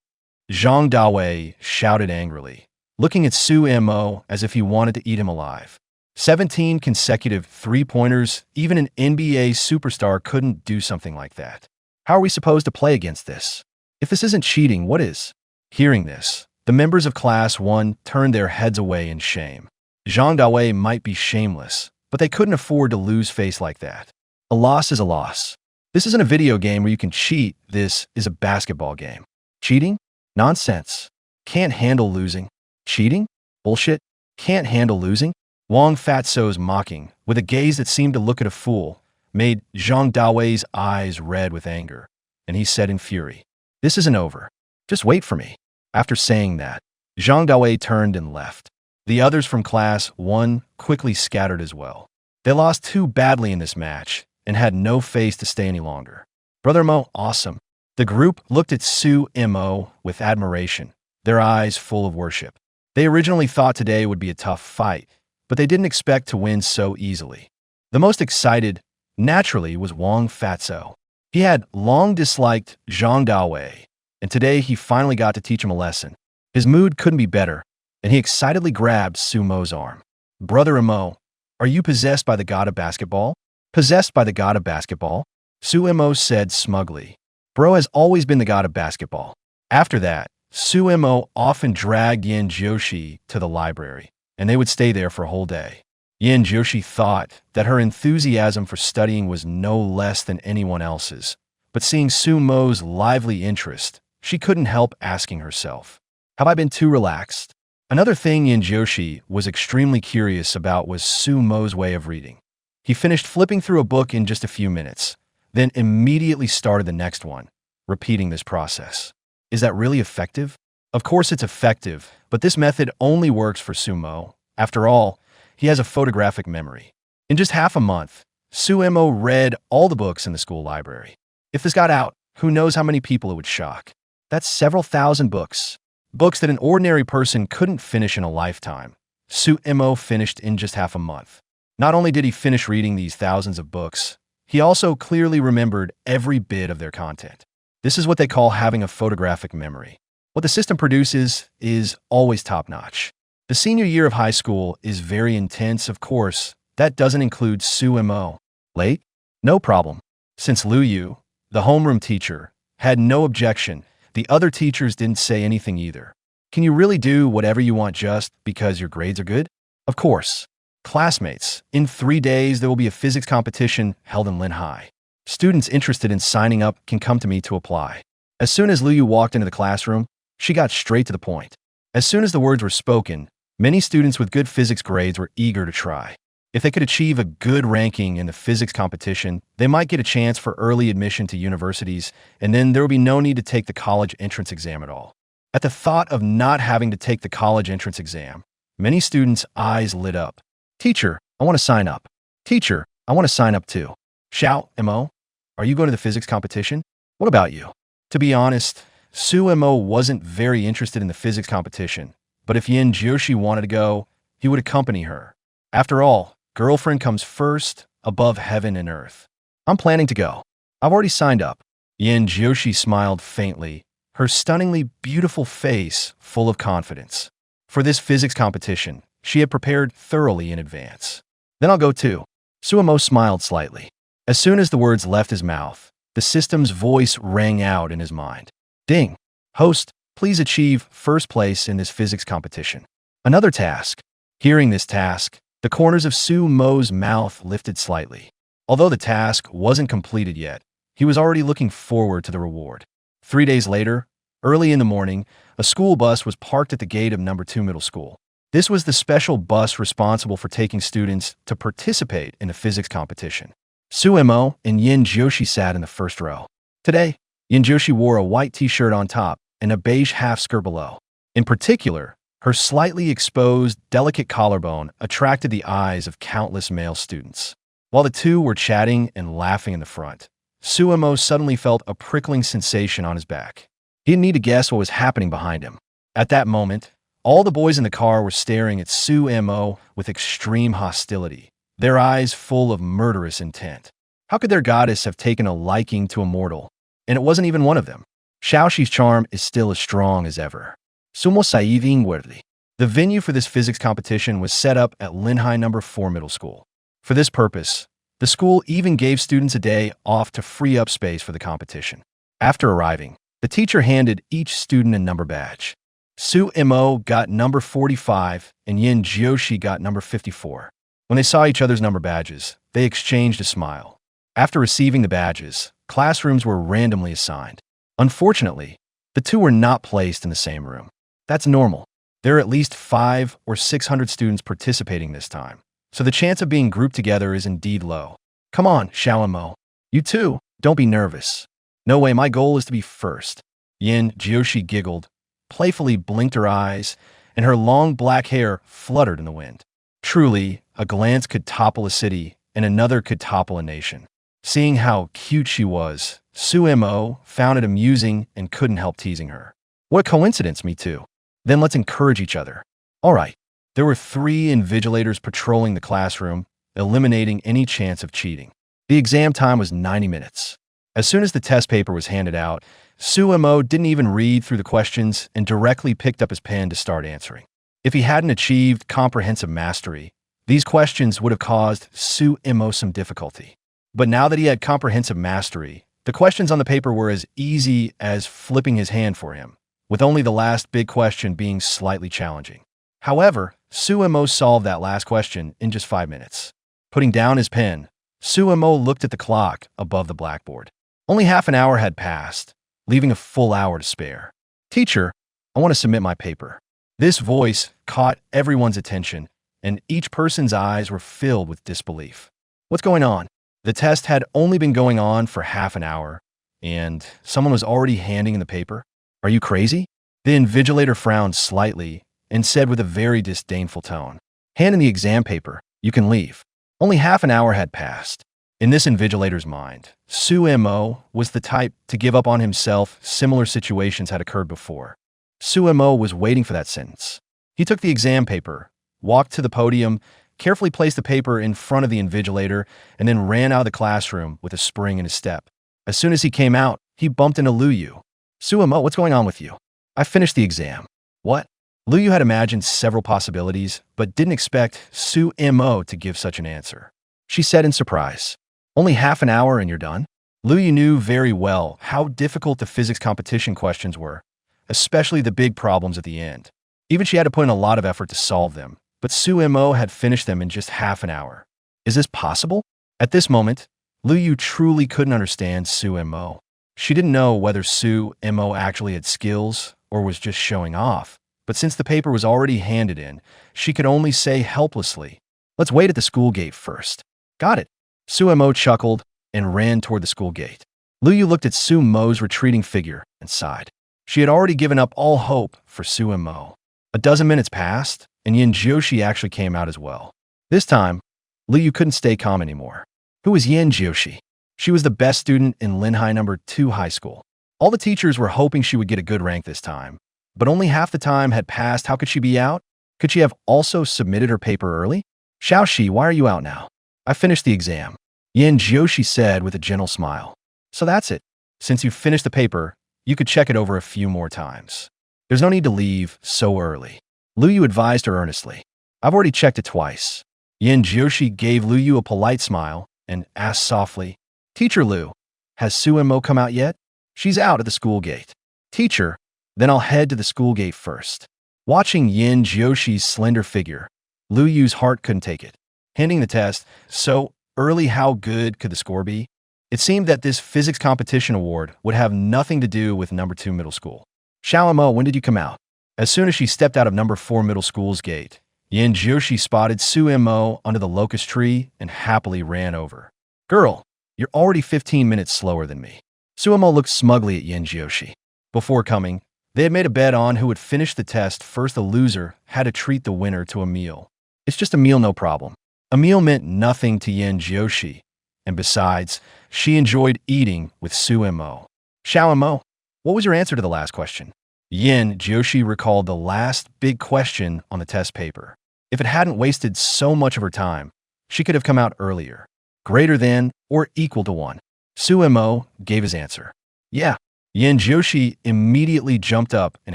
Zhang Daowei shouted angrily, looking at Su Mo as if he wanted to eat him alive. 17 consecutive three-pointers, even an NBA superstar couldn't do something like that. How are we supposed to play against this? If this isn't cheating, what is? Hearing this, the members of Class 1 turned their heads away in shame. Zhang Daowei might be shameless, but they couldn't afford to lose face like that. A loss is a loss. This isn't a video game where you can cheat. This is a basketball game. Cheating? Nonsense. Can't handle losing. Cheating? Bullshit. Can't handle losing? Wang Fatso's mocking, with a gaze that seemed to look at a fool, made Zhang Daowei's eyes red with anger, and he said in fury, "This isn't over. Just wait for me." After saying that, Zhang Daowei turned and left. The others from Class 1 quickly scattered as well. They lost too badly in this match and had no face to stay any longer. Brother Mo, awesome. The group looked at Su Mo with admiration, their eyes full of worship. They originally thought today would be a tough fight, but they didn't expect to win so easily. The most excited, naturally, was Wang Fatso. He had long disliked Zhang Daowei, and today he finally got to teach him a lesson. His mood couldn't be better, and he excitedly grabbed Su Mo's arm. Brother Mo, are you possessed by the god of basketball? Possessed by the god of basketball? Su Mo said smugly. Bro has always been the god of basketball. After that, Su Mo often dragged Yin Joshi to the library, and they would stay there for a whole day. Yin Joshi thought that her enthusiasm for studying was no less than anyone else's, but seeing Su Mo's lively interest, she couldn't help asking herself, have I been too relaxed? Another thing Yin Joshi was extremely curious about was Su Mo's way of reading. He finished flipping through a book in just a few minutes, then immediately started the next one, repeating this process. Is that really effective? Of course it's effective, but this method only works for Su Mo. After all, he has a photographic memory. In just half a month, Su Mo read all the books in the school library. If this got out, who knows how many people it would shock. That's several thousand books. Books that an ordinary person couldn't finish in a lifetime. Su Mo finished in just half a month. Not only did he finish reading these thousands of books, he also clearly remembered every bit of their content. This is what they call having a photographic memory. What the system produces is always top-notch. The senior year of high school is very intense, of course. That doesn't include Su Mo. Late? No problem. Since Lu Yu, the homeroom teacher, had no objection, the other teachers didn't say anything either. Can you really do whatever you want just because your grades are good? Of course. Classmates, in 3 days there will be a physics competition held in Lin High. Students interested in signing up can come to me to apply. As soon as Lu Yu walked into the classroom, she got straight to the point. As soon as the words were spoken, many students with good physics grades were eager to try. If they could achieve a good ranking in the physics competition, they might get a chance for early admission to universities, and then there would be no need to take the college entrance exam at all. At the thought of not having to take the college entrance exam, many students' eyes lit up. Teacher, I want to sign up. Teacher, I want to sign up too. Xiao Mo, are you going to the physics competition? What about you? To be honest, Su Mo wasn't very interested in the physics competition, but if Yin Jiushi wanted to go, he would accompany her. After all, girlfriend comes first, above heaven and earth. I'm planning to go. I've already signed up. Yin Jiushi smiled faintly, her stunningly beautiful face full of confidence. For this physics competition, she had prepared thoroughly in advance. Then I'll go too. Suemo smiled slightly. As soon as the words left his mouth, the system's voice rang out in his mind. Ding! Host, please achieve first place in this physics competition. Another task. Hearing this task, the corners of Su Mo's mouth lifted slightly. Although the task wasn't completed yet, he was already looking forward to the reward. 3 days later, early in the morning, a school bus was parked at the gate of number 2 middle school. This was the special bus responsible for taking students to participate in the physics competition. Suemo and Yin Joshi sat in the first row. Today, Yin Joshi wore a white t-shirt on top and a beige half-skirt below. In particular, her slightly exposed, delicate collarbone attracted the eyes of countless male students. While the two were chatting and laughing in the front, Suemo suddenly felt a prickling sensation on his back. He didn't need to guess what was happening behind him. At that moment, all the boys in the car were staring at Suemo with extreme hostility, their eyes full of murderous intent. How could their goddess have taken a liking to a mortal? And it wasn't even one of them. Xiaoxi's charm is still as strong as ever. Sumo Saiving Worthy. The venue for this physics competition was set up at Linhai number 4 middle school. For this purpose, the school even gave students a day off to free up space for the competition. After arriving, the teacher handed each student a number badge. Su Mo got number 45 and Yin Jiushi got number 54. When they saw each other's number badges, they exchanged a smile. After receiving the badges, classrooms were randomly assigned. Unfortunately, the two were not placed in the same room. That's normal. There are at least 500 or 600 students participating this time, so the chance of being grouped together is indeed low. Come on, Xiao Mo. You too, don't be nervous. No way, my goal is to be first. Yin Jiushi giggled, playfully blinked her eyes, and her long black hair fluttered in the wind. Truly, a glance could topple a city, and another could topple a nation. Seeing how cute she was, Suemo found it amusing and couldn't help teasing her. What coincidence, me too. Then let's encourage each other. All right. There were 3 invigilators patrolling the classroom, eliminating any chance of cheating. The exam time was 90 minutes. As soon as the test paper was handed out, Suemo didn't even read through the questions and directly picked up his pen to start answering. If he hadn't achieved comprehensive mastery, these questions would have caused Suemo some difficulty. But now that he had comprehensive mastery, the questions on the paper were as easy as flipping his hand for him, with only the last big question being slightly challenging. However, Suemo solved that last question in just 5 minutes. Putting down his pen, Suemo looked at the clock above the blackboard. Only half an hour had passed, leaving a full hour to spare. Teacher, I want to submit my paper. This voice caught everyone's attention, and each person's eyes were filled with disbelief. What's going on? The test had only been going on for half an hour, and someone was already handing in the paper? Are you crazy? The invigilator frowned slightly and said with a very disdainful tone, hand in the exam paper, you can leave. Only half an hour had passed. In this invigilator's mind, Suemo was the type to give up on himself. Similar situations had occurred before. Suemo was waiting for that sentence. He took the exam paper, walked to the podium, carefully placed the paper in front of the invigilator, and then ran out of the classroom with a spring in his step. As soon as he came out, he bumped into Lu Yu. Suemo, what's going on with you? I finished the exam. What? Lu Yu had imagined several possibilities, but didn't expect Suemo to give such an answer. She said in surprise, only half an hour and you're done? Lu Yu knew very well how difficult the physics competition questions were, especially the big problems at the end. Even she had to put in a lot of effort to solve them, but Suemo had finished them in just half an hour. Is this possible? At this moment, Lu Yu truly couldn't understand Suemo. She didn't know whether Sue Mo actually had skills or was just showing off, but since the paper was already handed in, she could only say helplessly, "Let's wait at the school gate first." "Got it." Sue Mo chuckled and ran toward the school gate. Lu Yu looked at Sue Mo's retreating figure and sighed. She had already given up all hope for Sue Mo. A dozen minutes passed, and Yin Jiushi actually came out as well. This time, Lu Yu couldn't stay calm anymore. Who was Yin Jiushi? She was the best student in Linhai No. 2 high school. All the teachers were hoping she would get a good rank this time, but only half the time had passed. How could she be out? Could she have also submitted her paper early? "Xiaoxi, why are you out now?" "I finished the exam," Yin Jiushi said with a gentle smile. "So that's it. Since you finished the paper, you could check it over a few more times. There's no need to leave so early." Lu Yu advised her earnestly. "I've already checked it twice." Yin Jiushi gave Lu Yu a polite smile and asked softly, "Teacher Lu, has Sue Mo come out yet?" "She's out at the school gate." "Teacher, then I'll head to the school gate first." Watching Yin Jiushi's slender figure, Lu Yu's heart couldn't take it. Handing the test so early, how good could the score be? It seemed that this physics competition award would have nothing to do with No. 2 middle school. "Xiao Mo, when did you come out?" As soon as she stepped out of No. 4 middle school's gate, Yin Jiushi spotted Sue Mo under the locust tree and happily ran over. "Girl, you're already 15 minutes slower than me." Sue Mo looked smugly at Yin Jiushi. Before coming, they had made a bet on who would finish the test first. The loser had to treat the winner to a meal. "It's just a meal, no problem." A meal meant nothing to Yin Jiushi, and besides, she enjoyed eating with Sue Mo. "Xiao Mo, what was your answer to the last question?" Yin Jiushi recalled the last big question on the test paper. If it hadn't wasted so much of her time, she could have come out earlier. "Greater than or equal to 1. Sue Mo gave his answer. "Yeah." Yin Jiushi immediately jumped up in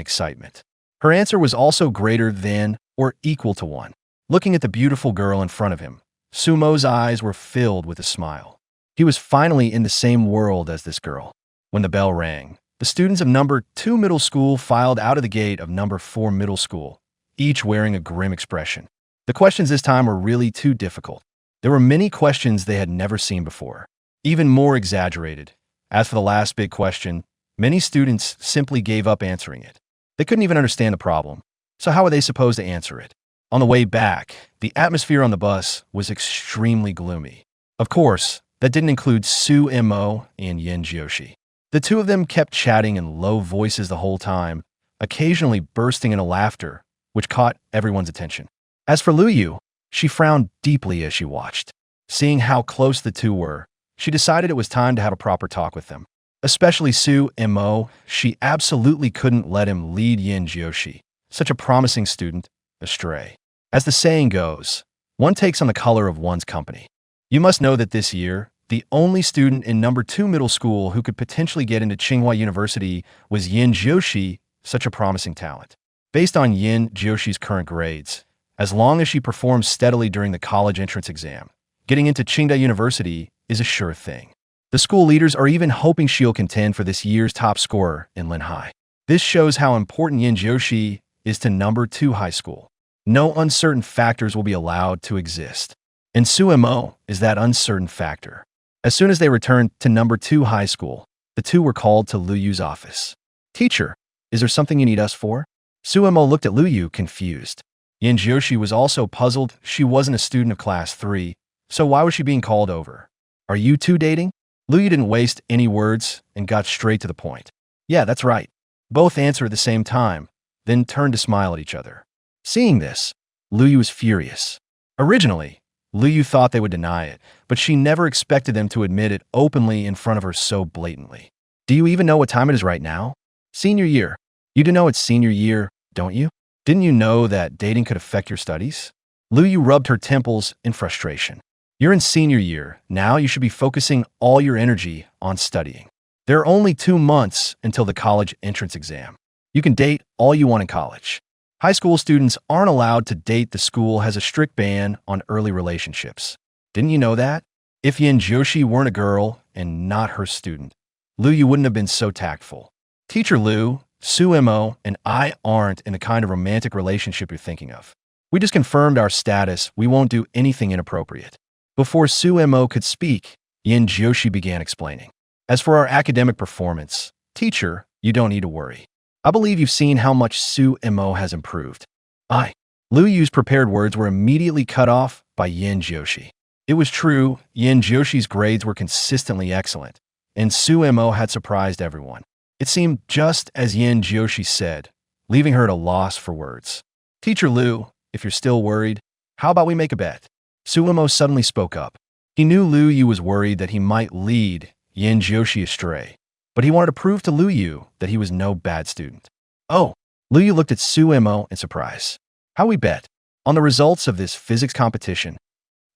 excitement. Her answer was also greater than or equal to 1. Looking at the beautiful girl in front of him, Sumo's eyes were filled with a smile. He was finally in the same world as this girl. When the bell rang, the students of No. 2 middle school filed out of the gate of No. 4 middle school, each wearing a grim expression. The questions this time were really too difficult. There were many questions they had never seen before, even more exaggerated. As for the last big question, many students simply gave up answering it. They couldn't even understand the problem, so how were they supposed to answer it? On the way back, the atmosphere on the bus was extremely gloomy. Of course, that didn't include Sue Mo and Yin Jiushi. The two of them kept chatting in low voices the whole time, occasionally bursting into laughter, which caught everyone's attention. As for Lu Yu, she frowned deeply as she watched. Seeing how close the two were, she decided it was time to have a proper talk with them. Especially Sue Mo, she absolutely couldn't let him lead Yin Jiushi, such a promising student, astray. As the saying goes, one takes on the color of one's company. You must know that this year, the only student in No. 2 middle school who could potentially get into Tsinghua University was Yin Jiushi, such a promising talent. Based on Yin Jiushi's current grades, as long as she performs steadily during the college entrance exam, getting into Tsinghua University is a sure thing. The school leaders are even hoping she'll contend for this year's top scorer in Linhai. This shows how important Yin Jiushi is to No. 2 high school. No uncertain factors will be allowed to exist. And Sue Mo is that uncertain factor. As soon as they returned to No. 2 high school, the two were called to Lu Yu's office. "Teacher, is there something you need us for?" Sue Mo looked at Lu Yu, confused. Yin Jiushi was also puzzled. She wasn't a student of class 3, so why was she being called over? "Are you two dating?" Lu Yu didn't waste any words and got straight to the point. "Yeah, that's right." Both answered at the same time, then turned to smile at each other. Seeing this, Lu Yu was furious. Originally, Lu Yu thought they would deny it, but she never expected them to admit it openly in front of her so blatantly. "Do you even know what time it is right now?" "Senior year." "You do know it's senior year, don't you? Didn't you know that dating could affect your studies?" Lu Yu rubbed her temples in frustration. "You're in senior year. Now you should be focusing all your energy on studying. There are only 2 months until the college entrance exam. You can date all you want in college. High school students aren't allowed to date. The school has a strict ban on early relationships. Didn't you know that?" If Yin Jiushi weren't a girl and not her student, Lu Yu wouldn't have been so tactful. "Teacher Lu, Sue Mo, and I aren't in the kind of romantic relationship you're thinking of. We just confirmed our status. We won't do anything inappropriate." Before Sue Mo could speak, Yin Jiushi began explaining. As for our academic performance, teacher, you don't need to worry. I believe you've seen how much Su Mo has improved. I. Lu Yu's prepared words were immediately cut off by Yin Joshi. It was true, Yin Joshi's grades were consistently excellent, and Su Mo had surprised everyone. It seemed just as Yin Joshi said, leaving her at a loss for words. Teacher Lu, if you're still worried, how about we make a bet? Su Mo suddenly spoke up. He knew Lu Yu was worried that he might lead Yin Joshi astray, but he wanted to prove to Lu Yu that he was no bad student. Oh, Lu Yu looked at Su Mo in surprise. How we bet? On the results of this physics competition.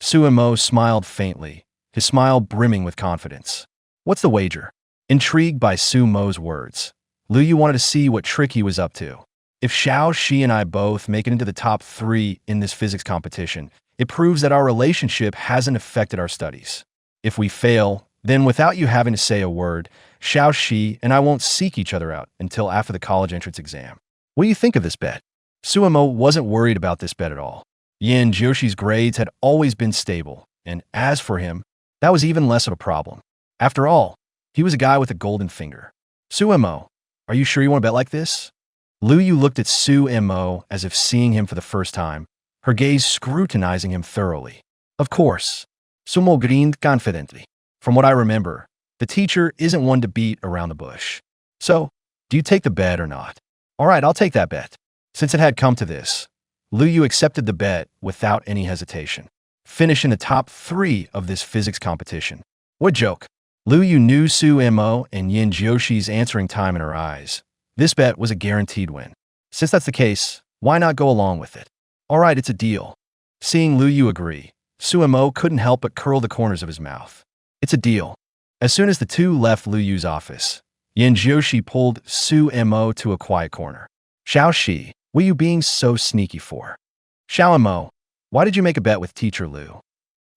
Su Mo smiled faintly, his smile brimming with confidence. What's the wager? Intrigued by Su Mo's words, Lu Yu wanted to see what trick he was up to. If Xiao Shi and I both make it into the top 3 in this physics competition, it proves that our relationship hasn't affected our studies. If we fail, then without you having to say a word, Xiao Shi and I won't seek each other out until after the college entrance exam. What do you think of this bet? Su Mo wasn't worried about this bet at all. Yin Joshi's grades had always been stable, and as for him, that was even less of a problem. After all, he was a guy with a golden finger. Su Mo, are you sure you want to bet like this? Lu Yu looked at Su Mo as if seeing him for the first time, her gaze scrutinizing him thoroughly. Of course. Su Mo grinned confidently. From what I remember, the teacher isn't one to beat around the bush. So, do you take the bet or not? All right, I'll take that bet. Since it had come to this, Lu Yu accepted the bet without any hesitation. Finish in the top 3 of this physics competition. What joke? Lu Yu knew Su Mo and Yin Joshi's answering time in her eyes. This bet was a guaranteed win. Since that's the case, why not go along with it? All right, it's a deal. Seeing Lu Yu agree, Su Mo couldn't help but curl the corners of his mouth. It's a deal. As soon as the two left Lu Yu's office, Yin Joshi pulled Su Mo to a quiet corner. Xiao Shi, what are you being so sneaky for? Xiao Mo, why did you make a bet with Teacher Lu?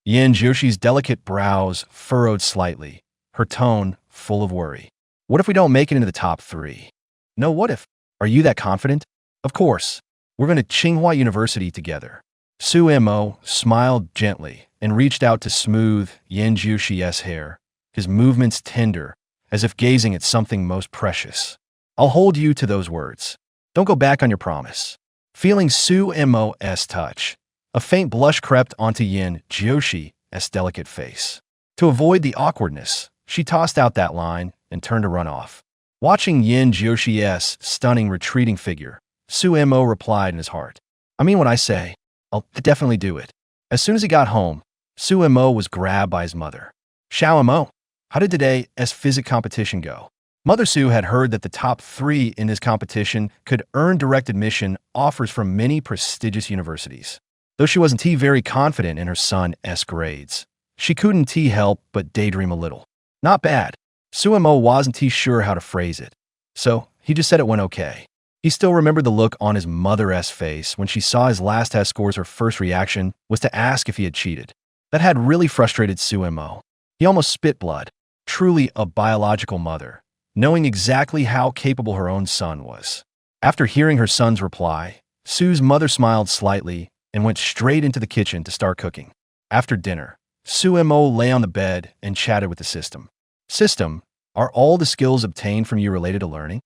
Yin Joshi's delicate brows furrowed slightly, her tone full of worry. What if we don't make it into the top 3? No, what if? Are you that confident? Of course. We're going to Tsinghua University together. Su Mo smiled gently and reached out to smooth Yin Joshi's hair, his movements tender, as if gazing at something most precious. I'll hold you to those words. Don't go back on your promise. Feeling Su Mo's touch, a faint blush crept onto Yin Joshi's delicate face. To avoid the awkwardness, she tossed out that line and turned to run off. Watching Yin Joshi's stunning retreating figure, Su Mo replied in his heart, I mean what I say. I'll definitely do it. As soon as he got home, Su Mo was grabbed by his mother. Xiao Mo, how did today's physics competition go? Mother Su had heard that the top 3 in this competition could earn direct admission offers from many prestigious universities. Though she wasn't very confident in her son's grades, she couldn't help but daydream a little. Not bad. Su Mo wasn't sure how to phrase it, so he just said it went okay. He still remembered the look on his mother's face when she saw his last test scores. Her first reaction was to ask if he had cheated. That had really frustrated Su Mo. He almost spit blood. Truly a biological mother, knowing exactly how capable her own son was. After hearing her son's reply, Su's mother smiled slightly and went straight into the kitchen to start cooking. After dinner, Su Mo lay on the bed and chatted with the system. System, are all the skills obtained from you related to learning?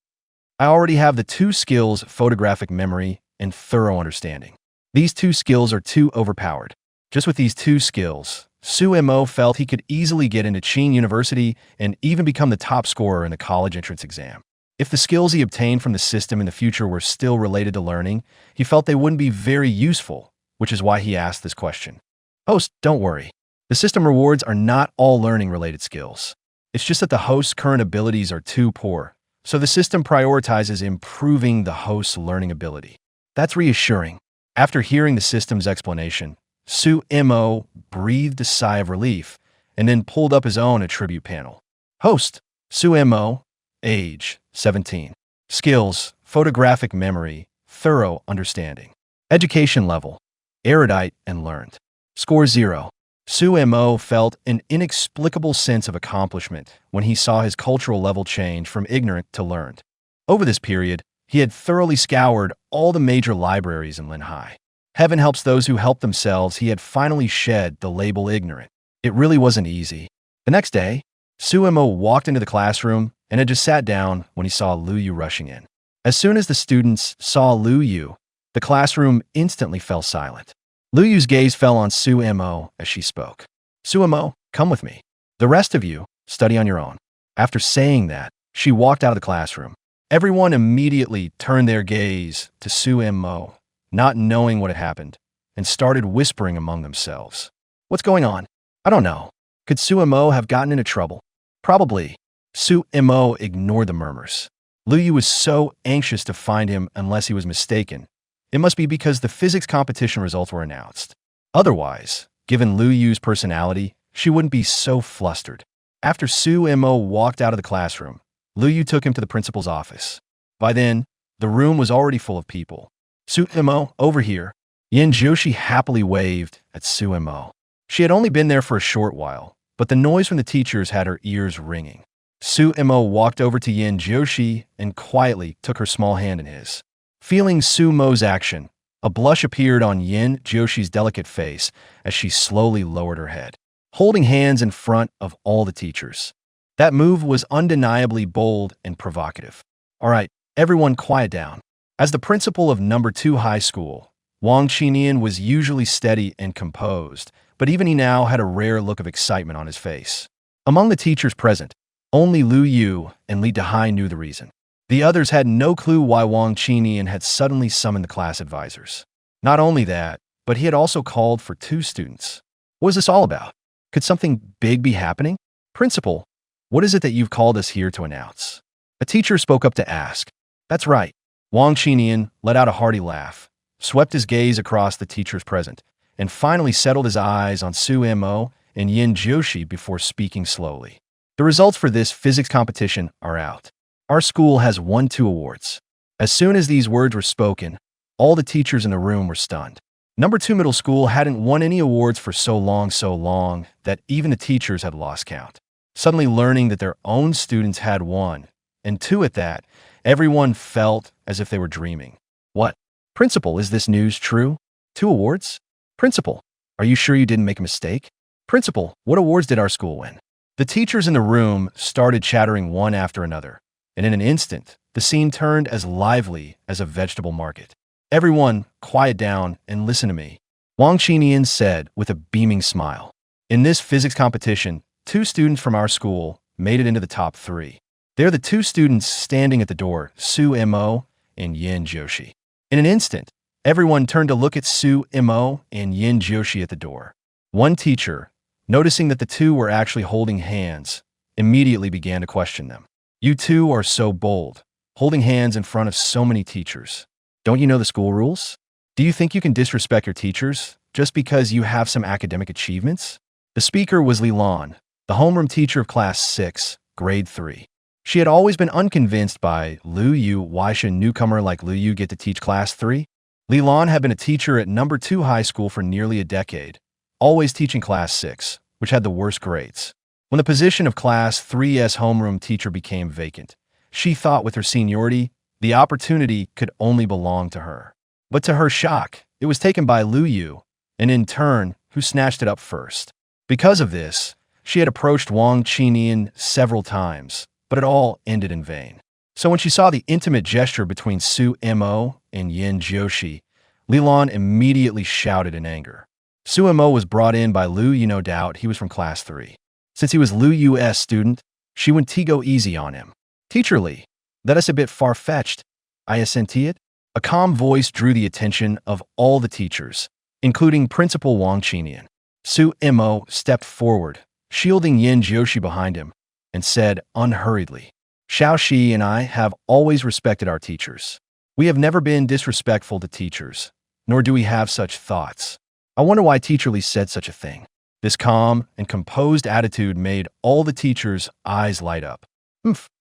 I already have the 2 skills, photographic memory and thorough understanding. These 2 skills are too overpowered. Just with these 2 skills, Su Mo felt he could easily get into Tsinghua University and even become the top scorer in the college entrance exam. If the skills he obtained from the system in the future were still related to learning, he felt they wouldn't be very useful, which is why he asked this question. Host, don't worry. The system rewards are not all learning-related skills. It's just that the host's current abilities are too poor, so the system prioritizes improving the host's learning ability. That's reassuring. After hearing the system's explanation, Su Mo breathed a sigh of relief and then pulled up his own attribute panel. Host, Su Mo, age, 17. Skills, photographic memory, thorough understanding. Education level, erudite and learned. Score 0. Su Mo felt an inexplicable sense of accomplishment when he saw his cultural level change from ignorant to learned. Over this period, he had thoroughly scoured all the major libraries in Linhai. Heaven helps those who help themselves. He had finally shed the label ignorant. It really wasn't easy. The next day, Suemo walked into the classroom and had just sat down when he saw Lu Yu rushing in. As soon as the students saw Lu Yu, the classroom instantly fell silent. Lu Yu's gaze fell on Suemo as she spoke. Suemo, come with me. The rest of you, study on your own. After saying that, she walked out of the classroom. Everyone immediately turned their gaze to Suemo, not knowing what had happened, and started whispering among themselves. What's going on? I don't know. Could Suemo have gotten into trouble? Probably. Suemo ignored the murmurs. Lu Yu was so anxious to find him unless he was mistaken. It must be because the physics competition results were announced. Otherwise, given Lu Yu's personality, she wouldn't be so flustered. After Suemo walked out of the classroom, Lu Yu took him to the principal's office. By then, the room was already full of people. Suemo, over here. Yin Joshi happily waved at Suemo. She had only been there for a short while, but the noise from the teachers had her ears ringing. Suemo walked over to Yin Joshi and quietly took her small hand in his. Feeling Suemo's action, a blush appeared on Yin Joshi's delicate face as she slowly lowered her head, holding hands in front of all the teachers. That move was undeniably bold and provocative. All right, everyone quiet down. As the principal of No. 2 High School, Wang Qinian was usually steady and composed, but even he now had a rare look of excitement on his face. Among the teachers present, only Lu Yu and Li Dehai knew the reason. The others had no clue why Wang Qinian had suddenly summoned the class advisors. Not only that, but he had also called for 2 students. What was this all about? Could something big be happening? Principal, what is it that you've called us here to announce? A teacher spoke up to ask. That's right. Wang Qinian let out a hearty laugh, swept his gaze across the teachers present, and finally settled his eyes on Suemo and Yin Joshi before speaking slowly. The results for this physics competition are out. Our school has won 2 awards. As soon as these words were spoken, all the teachers in the room were stunned. No. 2 Middle School hadn't won any awards for so long that even the teachers had lost count. Suddenly learning that their own students had won, and 2 at that, everyone felt as if they were dreaming. What? Principal, is this news true? 2 awards? Principal, are you sure you didn't make a mistake? Principal, what awards did our school win? The teachers in the room started chattering one after another, and in an instant, the scene turned as lively as a vegetable market. Everyone, quiet down and listen to me, Wang Qinian said with a beaming smile. In this physics competition, 2 students from our school made it into the top 3. They're the 2 students standing at the door, and Yin Joshi. In an instant, everyone turned to look at Suemo and Yin Joshi at the door. One teacher, noticing that the 2 were actually holding hands, immediately began to question them. You 2 are so bold, holding hands in front of so many teachers. Don't you know the school rules? Do you think you can disrespect your teachers just because you have some academic achievements? The speaker was Li Lan, the homeroom teacher of Class 6, Grade 3. She had always been unconvinced by Lu Yu. Why should a newcomer like Lu Yu get to teach Class 3? Li Lan had been a teacher at No. 2 High School for nearly a decade, always teaching Class 6, which had the worst grades. When the position of Class 3's homeroom teacher became vacant, she thought with her seniority, the opportunity could only belong to her. But to her shock, it was taken by Lu Yu, and in turn, who snatched it up first. Because of this, she had approached Wang Qinian several times, but it all ended in vain. So when she saw the intimate gesture between Suemo and Yin Joshi, Li Lan immediately shouted in anger. Suemo was brought in by Lu Yu, no doubt he was from Class 3. Since he was Lu Yu's student, she went go easy on him. Teacher Li, that is a bit far-fetched. I assent it. A calm voice drew the attention of all the teachers, including Principal Wang Qinian. Suemo stepped forward, shielding Yin Joshi behind him, and said unhurriedly, Xiao Shi and I have always respected our teachers. We have never been disrespectful to teachers, nor do we have such thoughts. I wonder why Teacher Li said such a thing. This calm and composed attitude made all the teachers' eyes light up.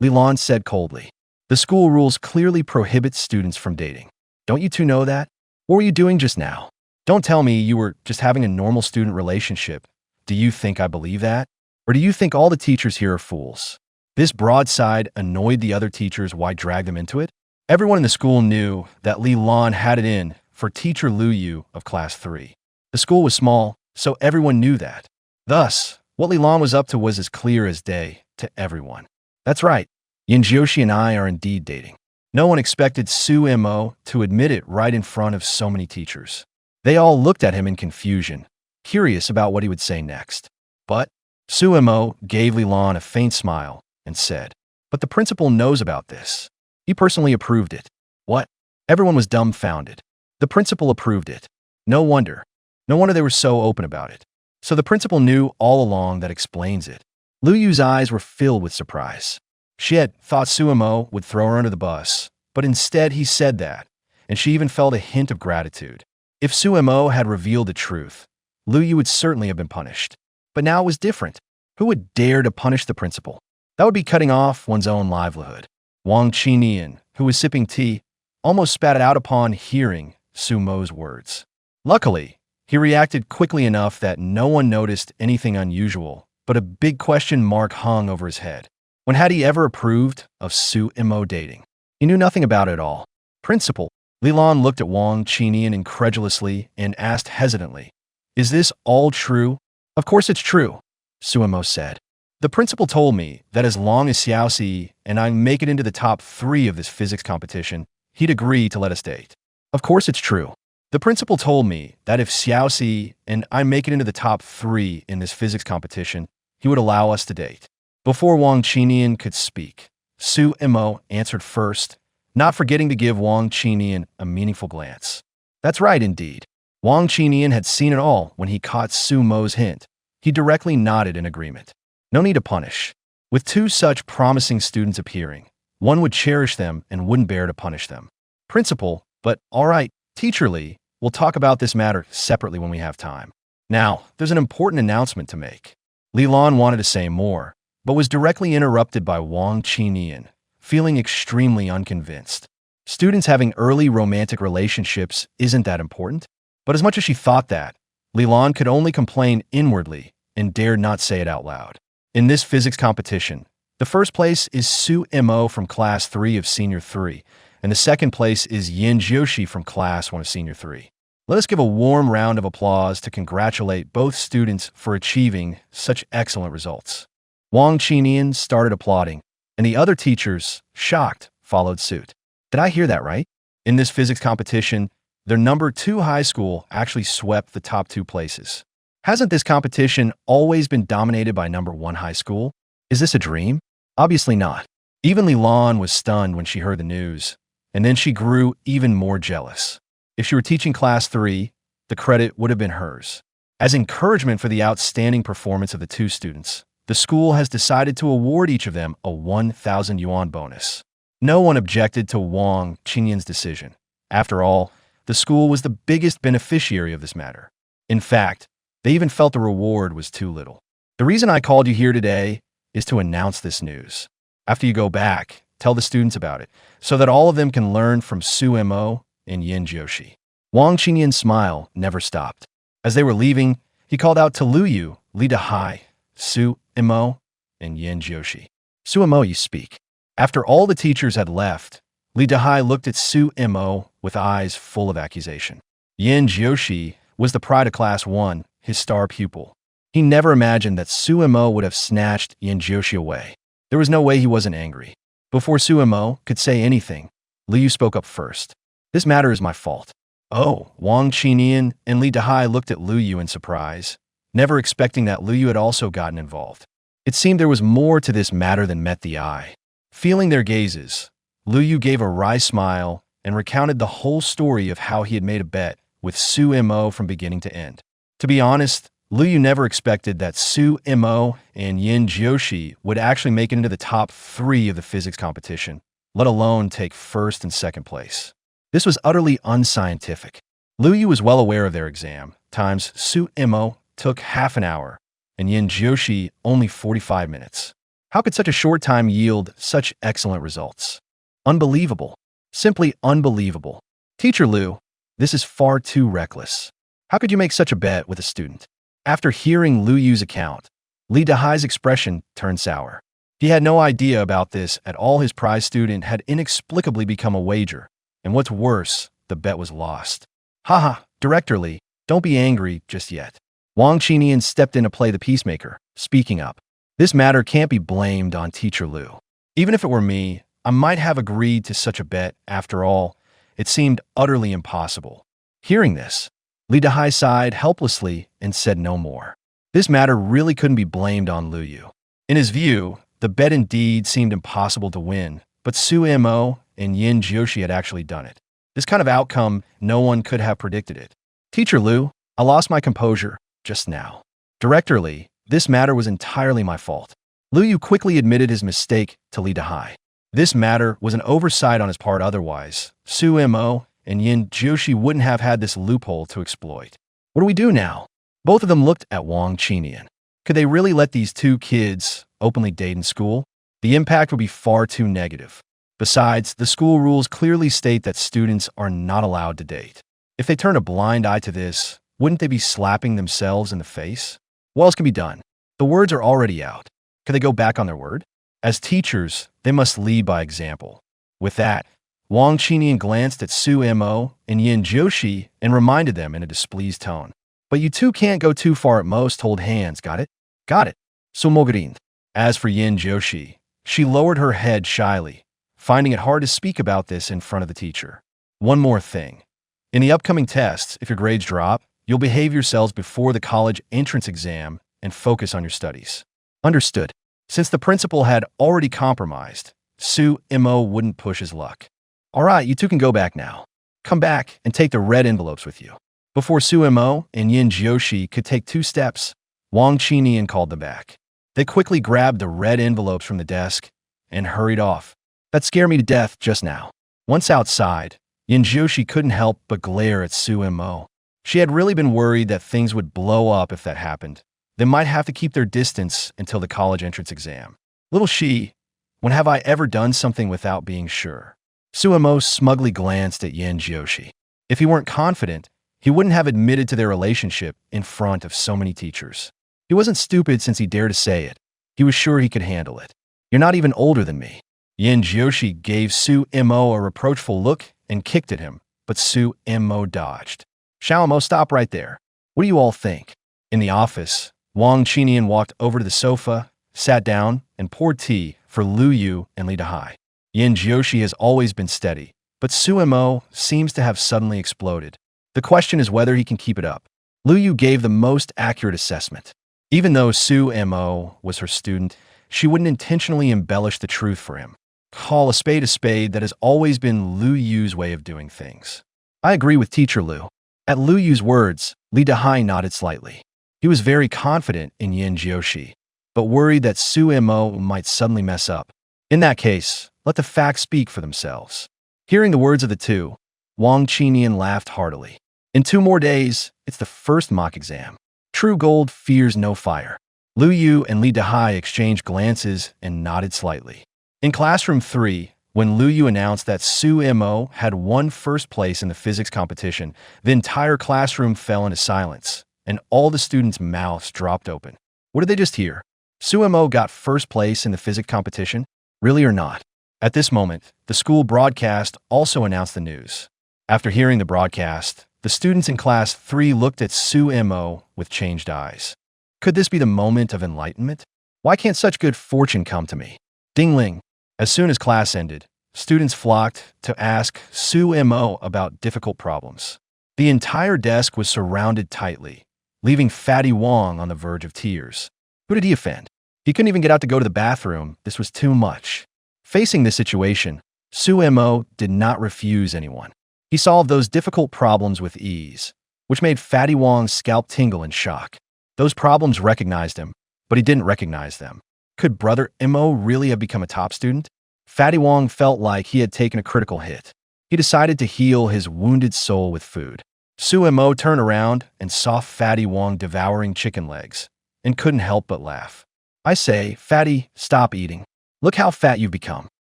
Li Lan said coldly. The school rules clearly prohibit students from dating. Don't you 2 know that? What were you doing just now? Don't tell me you were just having a normal student relationship. Do you think I believe that? Or do you think all the teachers here are fools? This broadside annoyed the other teachers. Why drag them into it? Everyone in the school knew that Li Lan had it in for teacher Lu Yu of Class 3. The school was small, so everyone knew that. Thus, What Lilan was up to was as clear as day to everyone. That's right, Yinjioshi and I are indeed dating. No one expected Su Mo to admit it right in front of so many teachers. They all looked at him in confusion, curious about what he would say next. But Su Mo gave Lilan a faint smile and said, "But the principal knows about this. He personally approved it." What? Everyone was dumbfounded. The principal approved it. No wonder. No wonder they were so open about it. So the principal knew all along. That explains it. Lu Yu's eyes were filled with surprise. She had thought Su Mo would throw her under the bus, but instead he said that, and she even felt a hint of gratitude. If Su Mo had revealed the truth, Lu Yu would certainly have been punished. But now it was different. Who would dare to punish the principal? That would be cutting off one's own livelihood. Wang Qinian, who was sipping tea, almost spat it out upon hearing Su Mo's words. Luckily, he reacted quickly enough that no one noticed anything unusual, but a big question mark hung over his head. When had he ever approved of Su Mo dating? He knew nothing about it at all. Principal, Lilan looked at Wang Qinian incredulously and asked hesitantly, "Is this all true?" "Of course it's true," Su Mo said. "The principal told me that as long as Xiaoxi and I make it into the top 3 of this physics competition, he'd agree to let us date." "Of course it's true." "The principal told me that if Xiaoxi and I make it into the top 3 in this physics competition, he would allow us to date." Before Wang Qinian could speak, Su Mo answered first, not forgetting to give Wang Qinian a meaningful glance. That's right, indeed. Wang Qinian had seen it all when he caught Su Mo's hint. He directly nodded in agreement. No need to punish. With 2 such promising students appearing, one would cherish them and wouldn't bear to punish them. "Principal, but all right, Teacher Li, we'll talk about this matter separately when we have time. Now, there's an important announcement to make." Lilan wanted to say more, but was directly interrupted by Wang Qinian, feeling extremely unconvinced. Students having early romantic relationships isn't that important? But as much as she thought that, Lilan could only complain inwardly and dared not say it out loud. In this physics competition, the first place is Su Mo from Class 3 of Senior 3, and the second place is Yin Jiushi from Class 1 of Senior 3. Let us give a warm round of applause to congratulate both students for achieving such excellent results. Wang Qinian started applauding, and the other teachers, shocked, followed suit. Did I hear that right? In this physics competition, their number 2 high school actually swept the top 2 places. Hasn't this competition always been dominated by number 1 high school? Is this a dream? Obviously not. Even Lilan was stunned when she heard the news, and then she grew even more jealous. If she were teaching Class 3, the credit would have been hers. As encouragement for the outstanding performance of the 2 students, the school has decided to award each of them a 1,000 yuan bonus. No one objected to Wang Qinian's decision. After all, the school was the biggest beneficiary of this matter. In fact, they even felt the reward was too little. The reason I called you here today is to announce this news. After you go back, tell the students about it, so that all of them can learn from Su Mo and Yin Jiushi. Wang Qinian's smile never stopped. As they were leaving, he called out to Lu Yu, Li Dahai, Su Mo, and Yin Jiushi. "Su Mo, you speak." After all the teachers had left, Li Dahai looked at Su Mo with eyes full of accusation. Yin Jiushi was the pride of Class 1, his star pupil. He never imagined that Su Mo would have snatched Yin Jiushi away. There was no way he wasn't angry. Before Su Mo could say anything, Li Yu spoke up first. "This matter is my fault." Oh, Wang Qinian and Li Dahai looked at Lu Yu in surprise, never expecting that Lu Yu had also gotten involved. It seemed there was more to this matter than met the eye. Feeling their gazes, Lu Yu gave a wry smile and recounted the whole story of how he had made a bet with Su Mo from beginning to end. To be honest, Lu Yu never expected that Su Mo and Yin Jiushi would actually make it into the top 3 of the physics competition, let alone take 1st and 2nd place. This was utterly unscientific. Lu Yu was well aware of their exam times. Su Mo took half an hour, and Yin Jiushi only 45 minutes. How could such a short time yield such excellent results? Unbelievable. Simply unbelievable. Teacher Lu, this is far too reckless. How could you make such a bet with a student? After hearing Lu Yu's account, Li Dahai's expression turned sour. He had no idea about this at all. His prize student had inexplicably become a wager, and what's worse, the bet was lost. Haha, Director Li, don't be angry just yet. Wang Qinian stepped in to play the peacemaker, speaking up. This matter can't be blamed on Teacher Liu. Even if it were me, I might have agreed to such a bet. After all, it seemed utterly impossible. Hearing this, Li Dehai sighed helplessly and said no more. This matter really couldn't be blamed on Liu Yu. In his view, the bet indeed seemed impossible to win, but Su Mo and Yin Jiushi had actually done it. This kind of outcome, no one could have predicted it. Teacher Liu, I lost my composure just now. Director Li, this matter was entirely my fault. Liu Yu quickly admitted his mistake to Li Dehai. This matter was an oversight on his part otherwise. Su Mo and Yin Jiushi wouldn't have had this loophole to exploit. What do we do now? Both of them looked at Wang Qinian. Could they really let these two kids openly date in school? The impact would be far too negative. Besides, the school rules clearly state that students are not allowed to date. If they turn a blind eye to this, wouldn't they be slapping themselves in the face? What else can be done? The words are already out. Could they go back on their word? As teachers, they must lead by example. With that, Wang Qinian glanced at Su Mo and Yin Jiushi and reminded them in a displeased tone. But you two can't go too far at most. Hold hands, got it? Got it. So Mogurind. As for Yin Jiushi, she lowered her head shyly, finding it hard to speak about this in front of the teacher. One more thing. In the upcoming tests, if your grades drop, you'll behave yourselves before the college entrance exam and focus on your studies. Understood. Since the principal had already compromised, Su Mo wouldn't push his luck. All right, you two can go back now. Come back and take the red envelopes with you. Before Su Mo and Yin Jiushi could take 2 steps, Wang Qinian called them back. They quickly grabbed the red envelopes from the desk and hurried off. That scared me to death just now. Once outside, Yin Jiushi couldn't help but glare at Su Mo. She had really been worried that things would blow up if that happened. They might have to keep their distance until the college entrance exam. Little she, when have I ever done something without being sure? Su Mo smugly glanced at Yin Jiushi. If he weren't confident, he wouldn't have admitted to their relationship in front of so many teachers. He wasn't stupid since he dared to say it. He was sure he could handle it. You're not even older than me. Yin Jiushi gave Su Mo a reproachful look and kicked at him, but Su Mo dodged. Mo, stop right there. What do you all think? In the office, Wang Qinian walked over to the sofa, sat down, and poured tea for Liu Yu and Li Dehai. Yin Jiushi has always been steady, but Su Mo seems to have suddenly exploded. The question is whether he can keep it up. Liu Yu gave the most accurate assessment. Even though Su Mo was her student, she wouldn't intentionally embellish the truth for him. Call a spade, that has always been Liu Yu's way of doing things. I agree with Teacher Liu. At Liu Yu's words, Li Dehai nodded slightly. He was very confident in Yin Jiushi, but worried that Su Mo might suddenly mess up. In that case, let the facts speak for themselves. Hearing the words of the two, Wang Qinian laughed heartily. In 2 more days, it's the first mock exam. True gold fears no fire. Liu Yu and Li Dehai exchanged glances and nodded slightly. In classroom 3, when Liu Yu announced that Su Mo had won first place in the physics competition, the entire classroom fell into silence, and all the students' mouths dropped open. What did they just hear? Su Mo got first place in the physics competition? Really or not? At this moment, the school broadcast also announced the news. After hearing the broadcast, the students in class 3 looked at Su Mo with changed eyes. Could this be the moment of enlightenment? Why can't such good fortune come to me? Ding-ling. As soon as class ended, students flocked to ask Su Mo about difficult problems. The entire desk was surrounded tightly, leaving Fatty Wong on the verge of tears. Who did he offend? He couldn't even get out to go to the bathroom. This was too much. Facing this situation, Su Mo did not refuse anyone. He solved those difficult problems with ease, which made Fatty Wong's scalp tingle in shock. Those problems recognized him, but he didn't recognize them. Could Brother Mo really have become a top student? Fatty Wong felt like he had taken a critical hit. He decided to heal his wounded soul with food. Su Mo turned around and saw Fatty Wong devouring chicken legs, and couldn't help but laugh. I say, Fatty, stop eating. Look how fat you've become.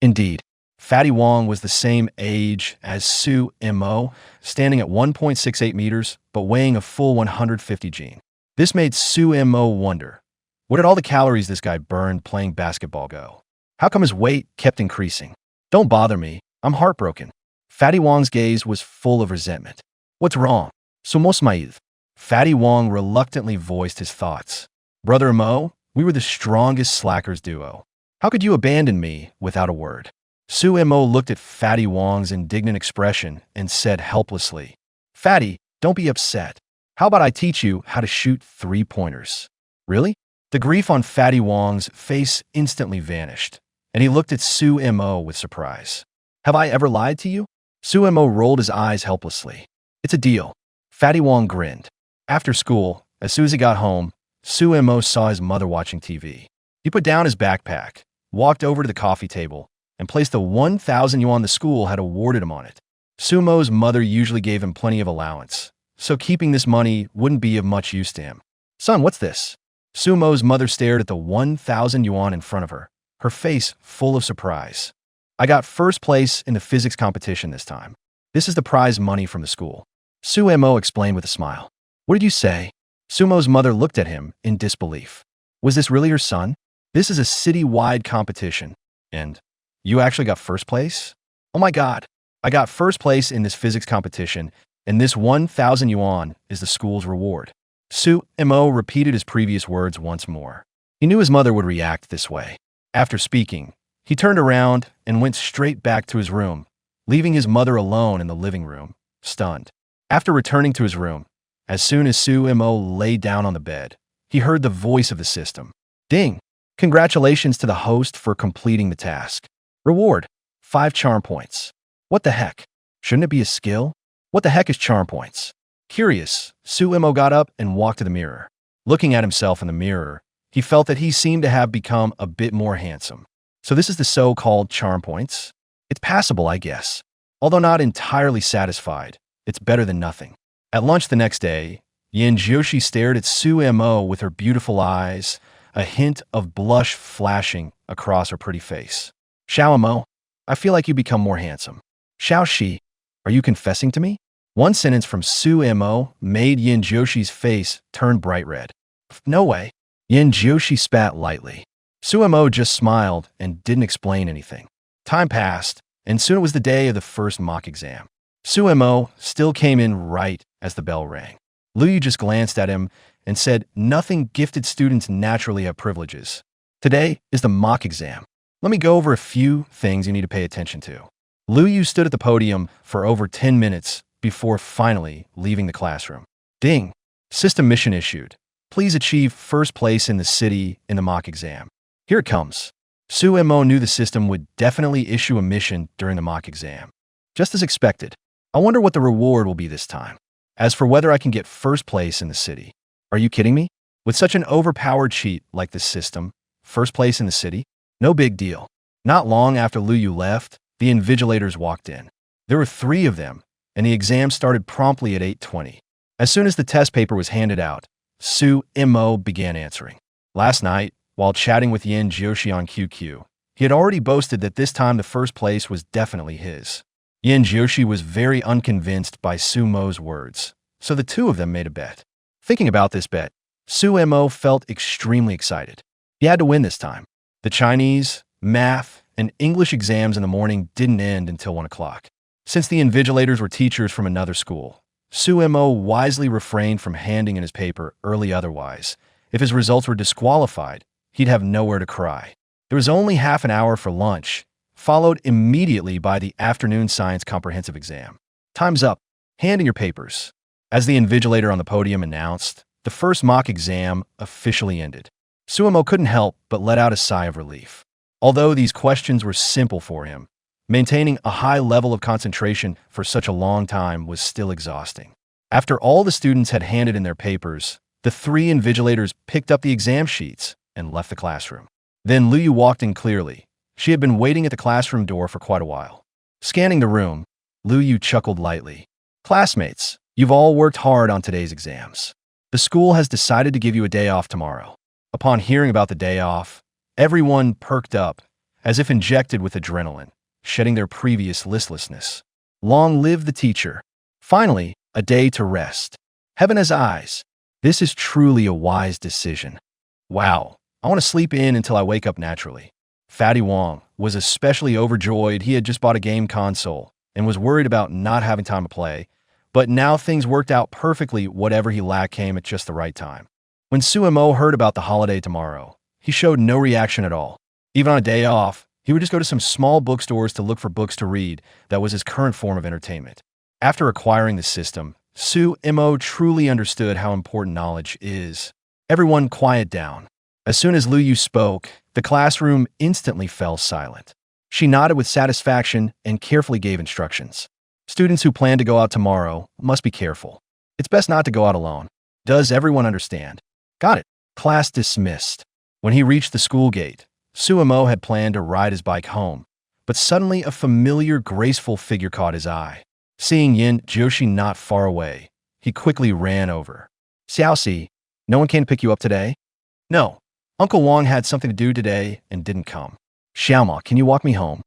Indeed, Fatty Wong was the same age as Su Mo, standing at 1.68 meters, but weighing a full 150 gene. This made Su Mo wonder, where did all the calories this guy burned playing basketball go? How come his weight kept increasing? Don't bother me, I'm heartbroken. Fatty Wong's gaze was full of resentment. What's wrong? Somos maíz. Fatty Wong reluctantly voiced his thoughts. Brother Mo, we were the strongest slackers duo. How could you abandon me without a word? Su Mo looked at Fatty Wong's indignant expression and said helplessly, Fatty, don't be upset. How about I teach you how to shoot three-pointers? Really? The grief on Fatty Wong's face instantly vanished, and he looked at Su Mo with surprise. Have I ever lied to you? Su Mo rolled his eyes helplessly. It's a deal. Fatty Wong grinned. After school, as soon as he got home, Su Mo saw his mother watching TV. He put down his backpack, walked over to the coffee table, and placed the 1,000 yuan the school had awarded him on it. Su Mo's mother usually gave him plenty of allowance, so keeping this money wouldn't be of much use to him. Son, what's this? Su Mo's mother stared at the 1,000 yuan in front of her, her face full of surprise. I got first place in the physics competition this time. This is the prize money from the school. Su Mo explained with a smile. What did you say? Su Mo's mother looked at him in disbelief. Was this really your son? This is a city-wide competition. And you actually got first place? Oh my God. I got first place in this physics competition, and this 1,000 yuan is the school's reward. Su Mo repeated his previous words once more. He knew his mother would react this way. After speaking, he turned around and went straight back to his room, leaving his mother alone in the living room, stunned. After returning to his room, as soon as Su Mo lay down on the bed, he heard the voice of the system. Ding! Congratulations to the host for completing the task. Reward, 5 charm points. What the heck? Shouldn't it be a skill? What the heck is charm points? Curious, Su Mo got up and walked to the mirror. Looking at himself in the mirror, he felt that he seemed to have become a bit more handsome. So this is the so-called charm points? It's passable, I guess. Although not entirely satisfied, it's better than nothing. At lunch the next day, Yin Jiushi stared at Su Mo with her beautiful eyes, a hint of blush flashing across her pretty face. Xiao Mo, I feel like you become more handsome. Xiao Shi, are you confessing to me? One sentence from Su Mo made Yin Jiushi's face turn bright red. No way. Yin Jiushi spat lightly. Su Mo just smiled and didn't explain anything. Time passed, and soon it was the day of the first mock exam. Su Mo still came in right as the bell rang. Lu Yu just glanced at him and said, nothing gifted students naturally have privileges. Today is the mock exam. Let me go over a few things you need to pay attention to. Lu Yu stood at the podium for over 10 minutes before finally leaving the classroom. Ding! System mission issued. Please achieve first place in the city in the mock exam. Here it comes. Su Mo knew the system would definitely issue a mission during the mock exam. Just as expected. I wonder what the reward will be this time. As for whether I can get first place in the city. Are you kidding me? With such an overpowered cheat like this system, first place in the city? No big deal. Not long after Lu Yu left, the invigilators walked in. There were 3 of them, and the exam started promptly at 8:20. As soon as the test paper was handed out, Su Mo began answering. Last night, while chatting with Yin Jiushi on QQ, he had already boasted that this time the first place was definitely his. Yin Jiushi was very unconvinced by Su Mo's words, so the two of them made a bet. Thinking about this bet, Su Mo felt extremely excited. He had to win this time. The Chinese, math, and English exams in the morning didn't end until 1 o'clock. Since the invigilators were teachers from another school, Su Mo wisely refrained from handing in his paper early otherwise. If his results were disqualified, he'd have nowhere to cry. There was only half an hour for lunch, followed immediately by the afternoon science comprehensive exam. Time's up. Hand in your papers. As the invigilator on the podium announced, the first mock exam officially ended. Su Mo couldn't help but let out a sigh of relief. Although these questions were simple for him, maintaining a high level of concentration for such a long time was still exhausting. After all the students had handed in their papers, the 3 invigilators picked up the exam sheets and left the classroom. Then Lu Yu walked in clearly. She had been waiting at the classroom door for quite a while. Scanning the room, Lu Yu chuckled lightly. Classmates, you've all worked hard on today's exams. The school has decided to give you a day off tomorrow. Upon hearing about the day off, everyone perked up, as if injected with adrenaline, shedding their previous listlessness. Long live the teacher. Finally, a day to rest. Heaven has eyes. This is truly a wise decision. Wow, I want to sleep in until I wake up naturally. Fatty Wong was especially overjoyed. He had just bought a game console and was worried about not having time to play, But now things worked out perfectly. Whatever he lacked came at just the right time. When Suemo heard about the holiday tomorrow, he showed no reaction at all. Even on a day off, he would just go to some small bookstores to look for books to read. That was his current form of entertainment. After acquiring the system, Suemo truly understood how important knowledge is. Everyone quiet down. As soon as Lu Yu spoke, the classroom instantly fell silent. She nodded with satisfaction and carefully gave instructions. Students who plan to go out tomorrow must be careful. It's best not to go out alone. Does everyone understand? Got it. Class dismissed. When he reached the school gate, Suemo had planned to ride his bike home, but suddenly a familiar, graceful figure caught his eye. Seeing Yin Joshi not far away, he quickly ran over. Xiaoxi, no one came to pick you up today? No. Uncle Wang had something to do today and didn't come. Xiaoma, can you walk me home?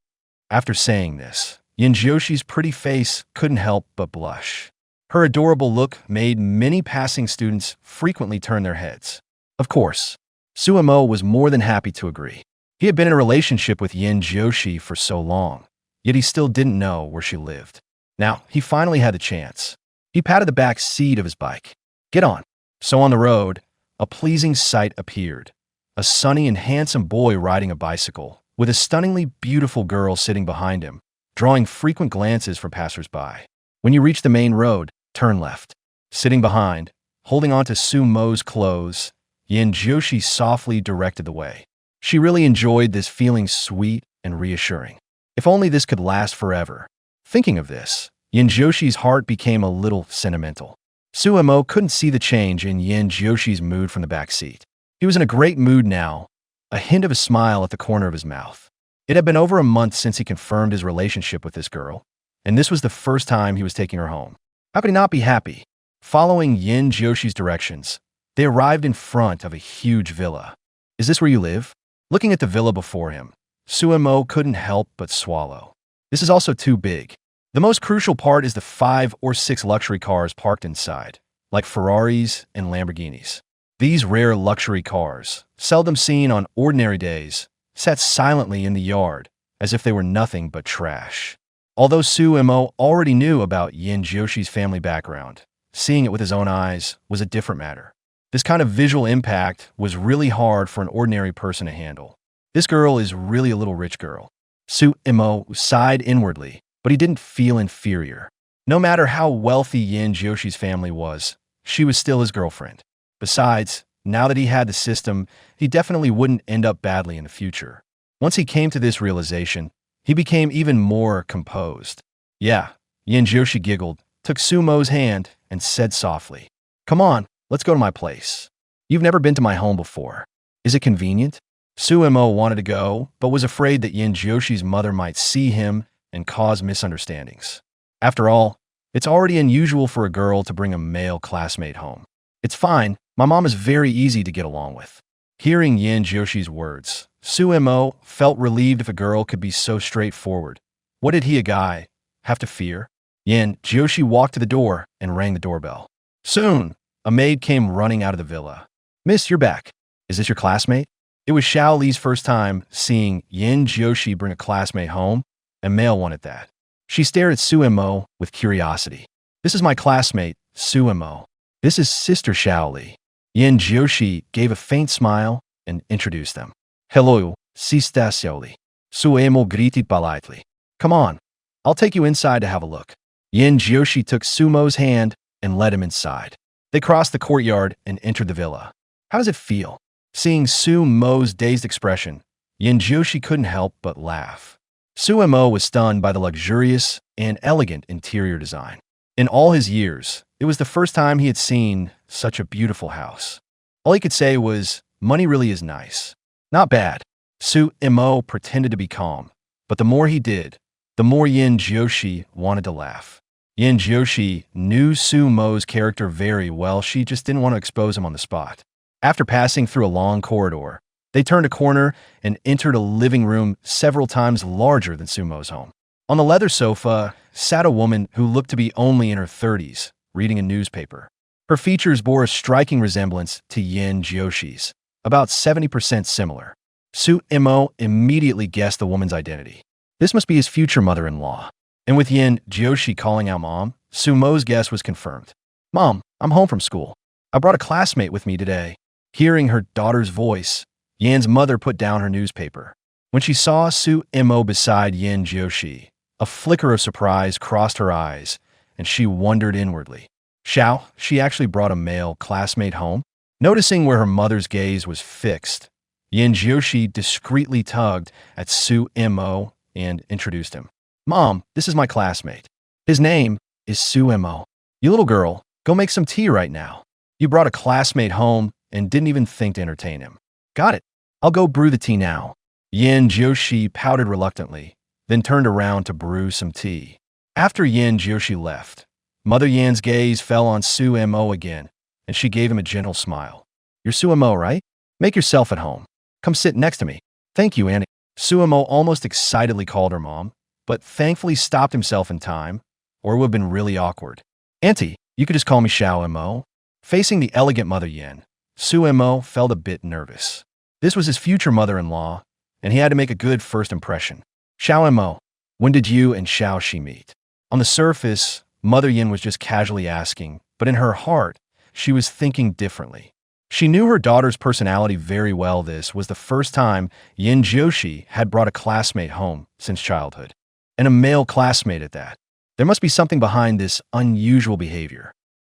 After saying this, Yin Joshi's pretty face couldn't help but blush. Her adorable look made many passing students frequently turn their heads. Of course, Suemo was more than happy to agree. He had been in a relationship with Yin Joshi for so long, yet he still didn't know where she lived. Now, he finally had the chance. He patted the back seat of his bike. Get on. So on the road, a pleasing sight appeared. A sunny and handsome boy riding a bicycle, with a stunningly beautiful girl sitting behind him, drawing frequent glances from passers-by. When you reach the main road, turn left. Sitting behind, holding on to Suemo's clothes, Yin Joshi softly directed the way. She really enjoyed this, feeling sweet and reassuring. If only this could last forever. Thinking of this, Yin Joshi's heart became a little sentimental. Suemo couldn't see the change in Yin Joshi's mood from the back seat. He was in a great mood now, a hint of a smile at the corner of his mouth. It had been over a month since he confirmed his relationship with this girl, and this was the first time he was taking her home. How could he not be happy? Following Yin Joshi's directions, they arrived in front of a huge villa. Is this where you live? Looking at the villa before him, Suemo couldn't help but swallow. This is also too big. The most crucial part is the 5 or 6 luxury cars parked inside, like Ferraris and Lamborghinis. These rare luxury cars, seldom seen on ordinary days, sat silently in the yard, as if they were nothing but trash. Although Suemo already knew about Yin Joshi's family background, seeing it with his own eyes was a different matter. This kind of visual impact was really hard for an ordinary person to handle. This girl is really a little rich girl. Suemo sighed inwardly, but he didn't feel inferior. No matter how wealthy Yin Joshi's family was, she was still his girlfriend. Besides, now that he had the system, he definitely wouldn't end up badly in the future. Once he came to this realization, he became even more composed. Yeah, Yin Joshi giggled, took Suemo's hand, and said softly, "Come on, let's go to my place. You've never been to my home before. Is it convenient?" Suemo wanted to go, but was afraid that Yin Joshi's mother might see him and cause misunderstandings. After all, it's already unusual for a girl to bring a male classmate home. It's fine. My mom is very easy to get along with. Hearing Yin Joshi's words, Suemo felt relieved if a girl could be so straightforward. What did he, a guy, have to fear? Yin Joshi walked to the door and rang the doorbell. Soon, a maid came running out of the villa. "Miss, you're back. Is this your classmate?" It was Xiao Li's first time seeing Yin Joshi bring a classmate home, a male one at that. She stared at Suemo with curiosity. "This is my classmate, Suemo. This is Sister Xiao Li." Yin Joshi gave a faint smile and introduced them. "Hello, Sister Xiao Li." Suemo greeted politely. "Come on, I'll take you inside to have a look." Yin Joshi took Suemo's hand and led him inside. They crossed the courtyard and entered the villa. How does it feel? Seeing Suemo's dazed expression, Yin Joshi couldn't help but laugh. Suemo was stunned by the luxurious and elegant interior design. In all his years, it was the first time he had seen such a beautiful house. All he could say was, "Money really is nice." Not bad. Suemo pretended to be calm, but the more he did, the more Yin Joshi wanted to laugh. Yin Joshi knew Suemo's character very well, she just didn't want to expose him on the spot. After passing through a long corridor, they turned a corner and entered a living room several times larger than Suemo's home. On the leather sofa sat a woman who looked to be only in her 30s, reading a newspaper. Her features bore a striking resemblance to Yin Joshi's, about 70% similar. Suemo immediately guessed the woman's identity. This must be his future mother-in-law. And with Yin Joshi calling out Mom, Sumo's guess was confirmed. Mom, I'm home from school. I brought a classmate with me today. Hearing her daughter's voice, Yin's mother put down her newspaper. When she saw Sumo beside Yin Joshi, a flicker of surprise crossed her eyes, and she wondered inwardly. She actually brought a male classmate home? Noticing where her mother's gaze was fixed, Yin Joshi discreetly tugged at Sumo and introduced him. Mom, this is my classmate. His name is Sumo. You little girl, go make some tea right now. You brought a classmate home and didn't even think to entertain him. Got it. I'll go brew the tea now. Yin Joshi pouted reluctantly, then turned around to brew some tea. After Yin Joshi left, Mother Yan's gaze fell on Sumo again, and she gave him a gentle smile. You're Sumo, right? Make yourself at home. Come sit next to me. Thank you, Annie. Sumo almost excitedly called her mom, but thankfully stopped himself in time, or it would have been really awkward. Auntie, you could just call me Xiao. Facing the elegant Mother Yin, Sumo felt a bit nervous. This was his future mother-in-law, and he had to make a good first impression. Xiao, when did you and Xiao meet? On the surface, Mother Yin was just casually asking, but in her heart, she was thinking differently. She knew her daughter's personality very well. This was the first time Yin Joshi had brought a classmate home since childhood, and a male classmate at that. There must be something behind this unusual behavior.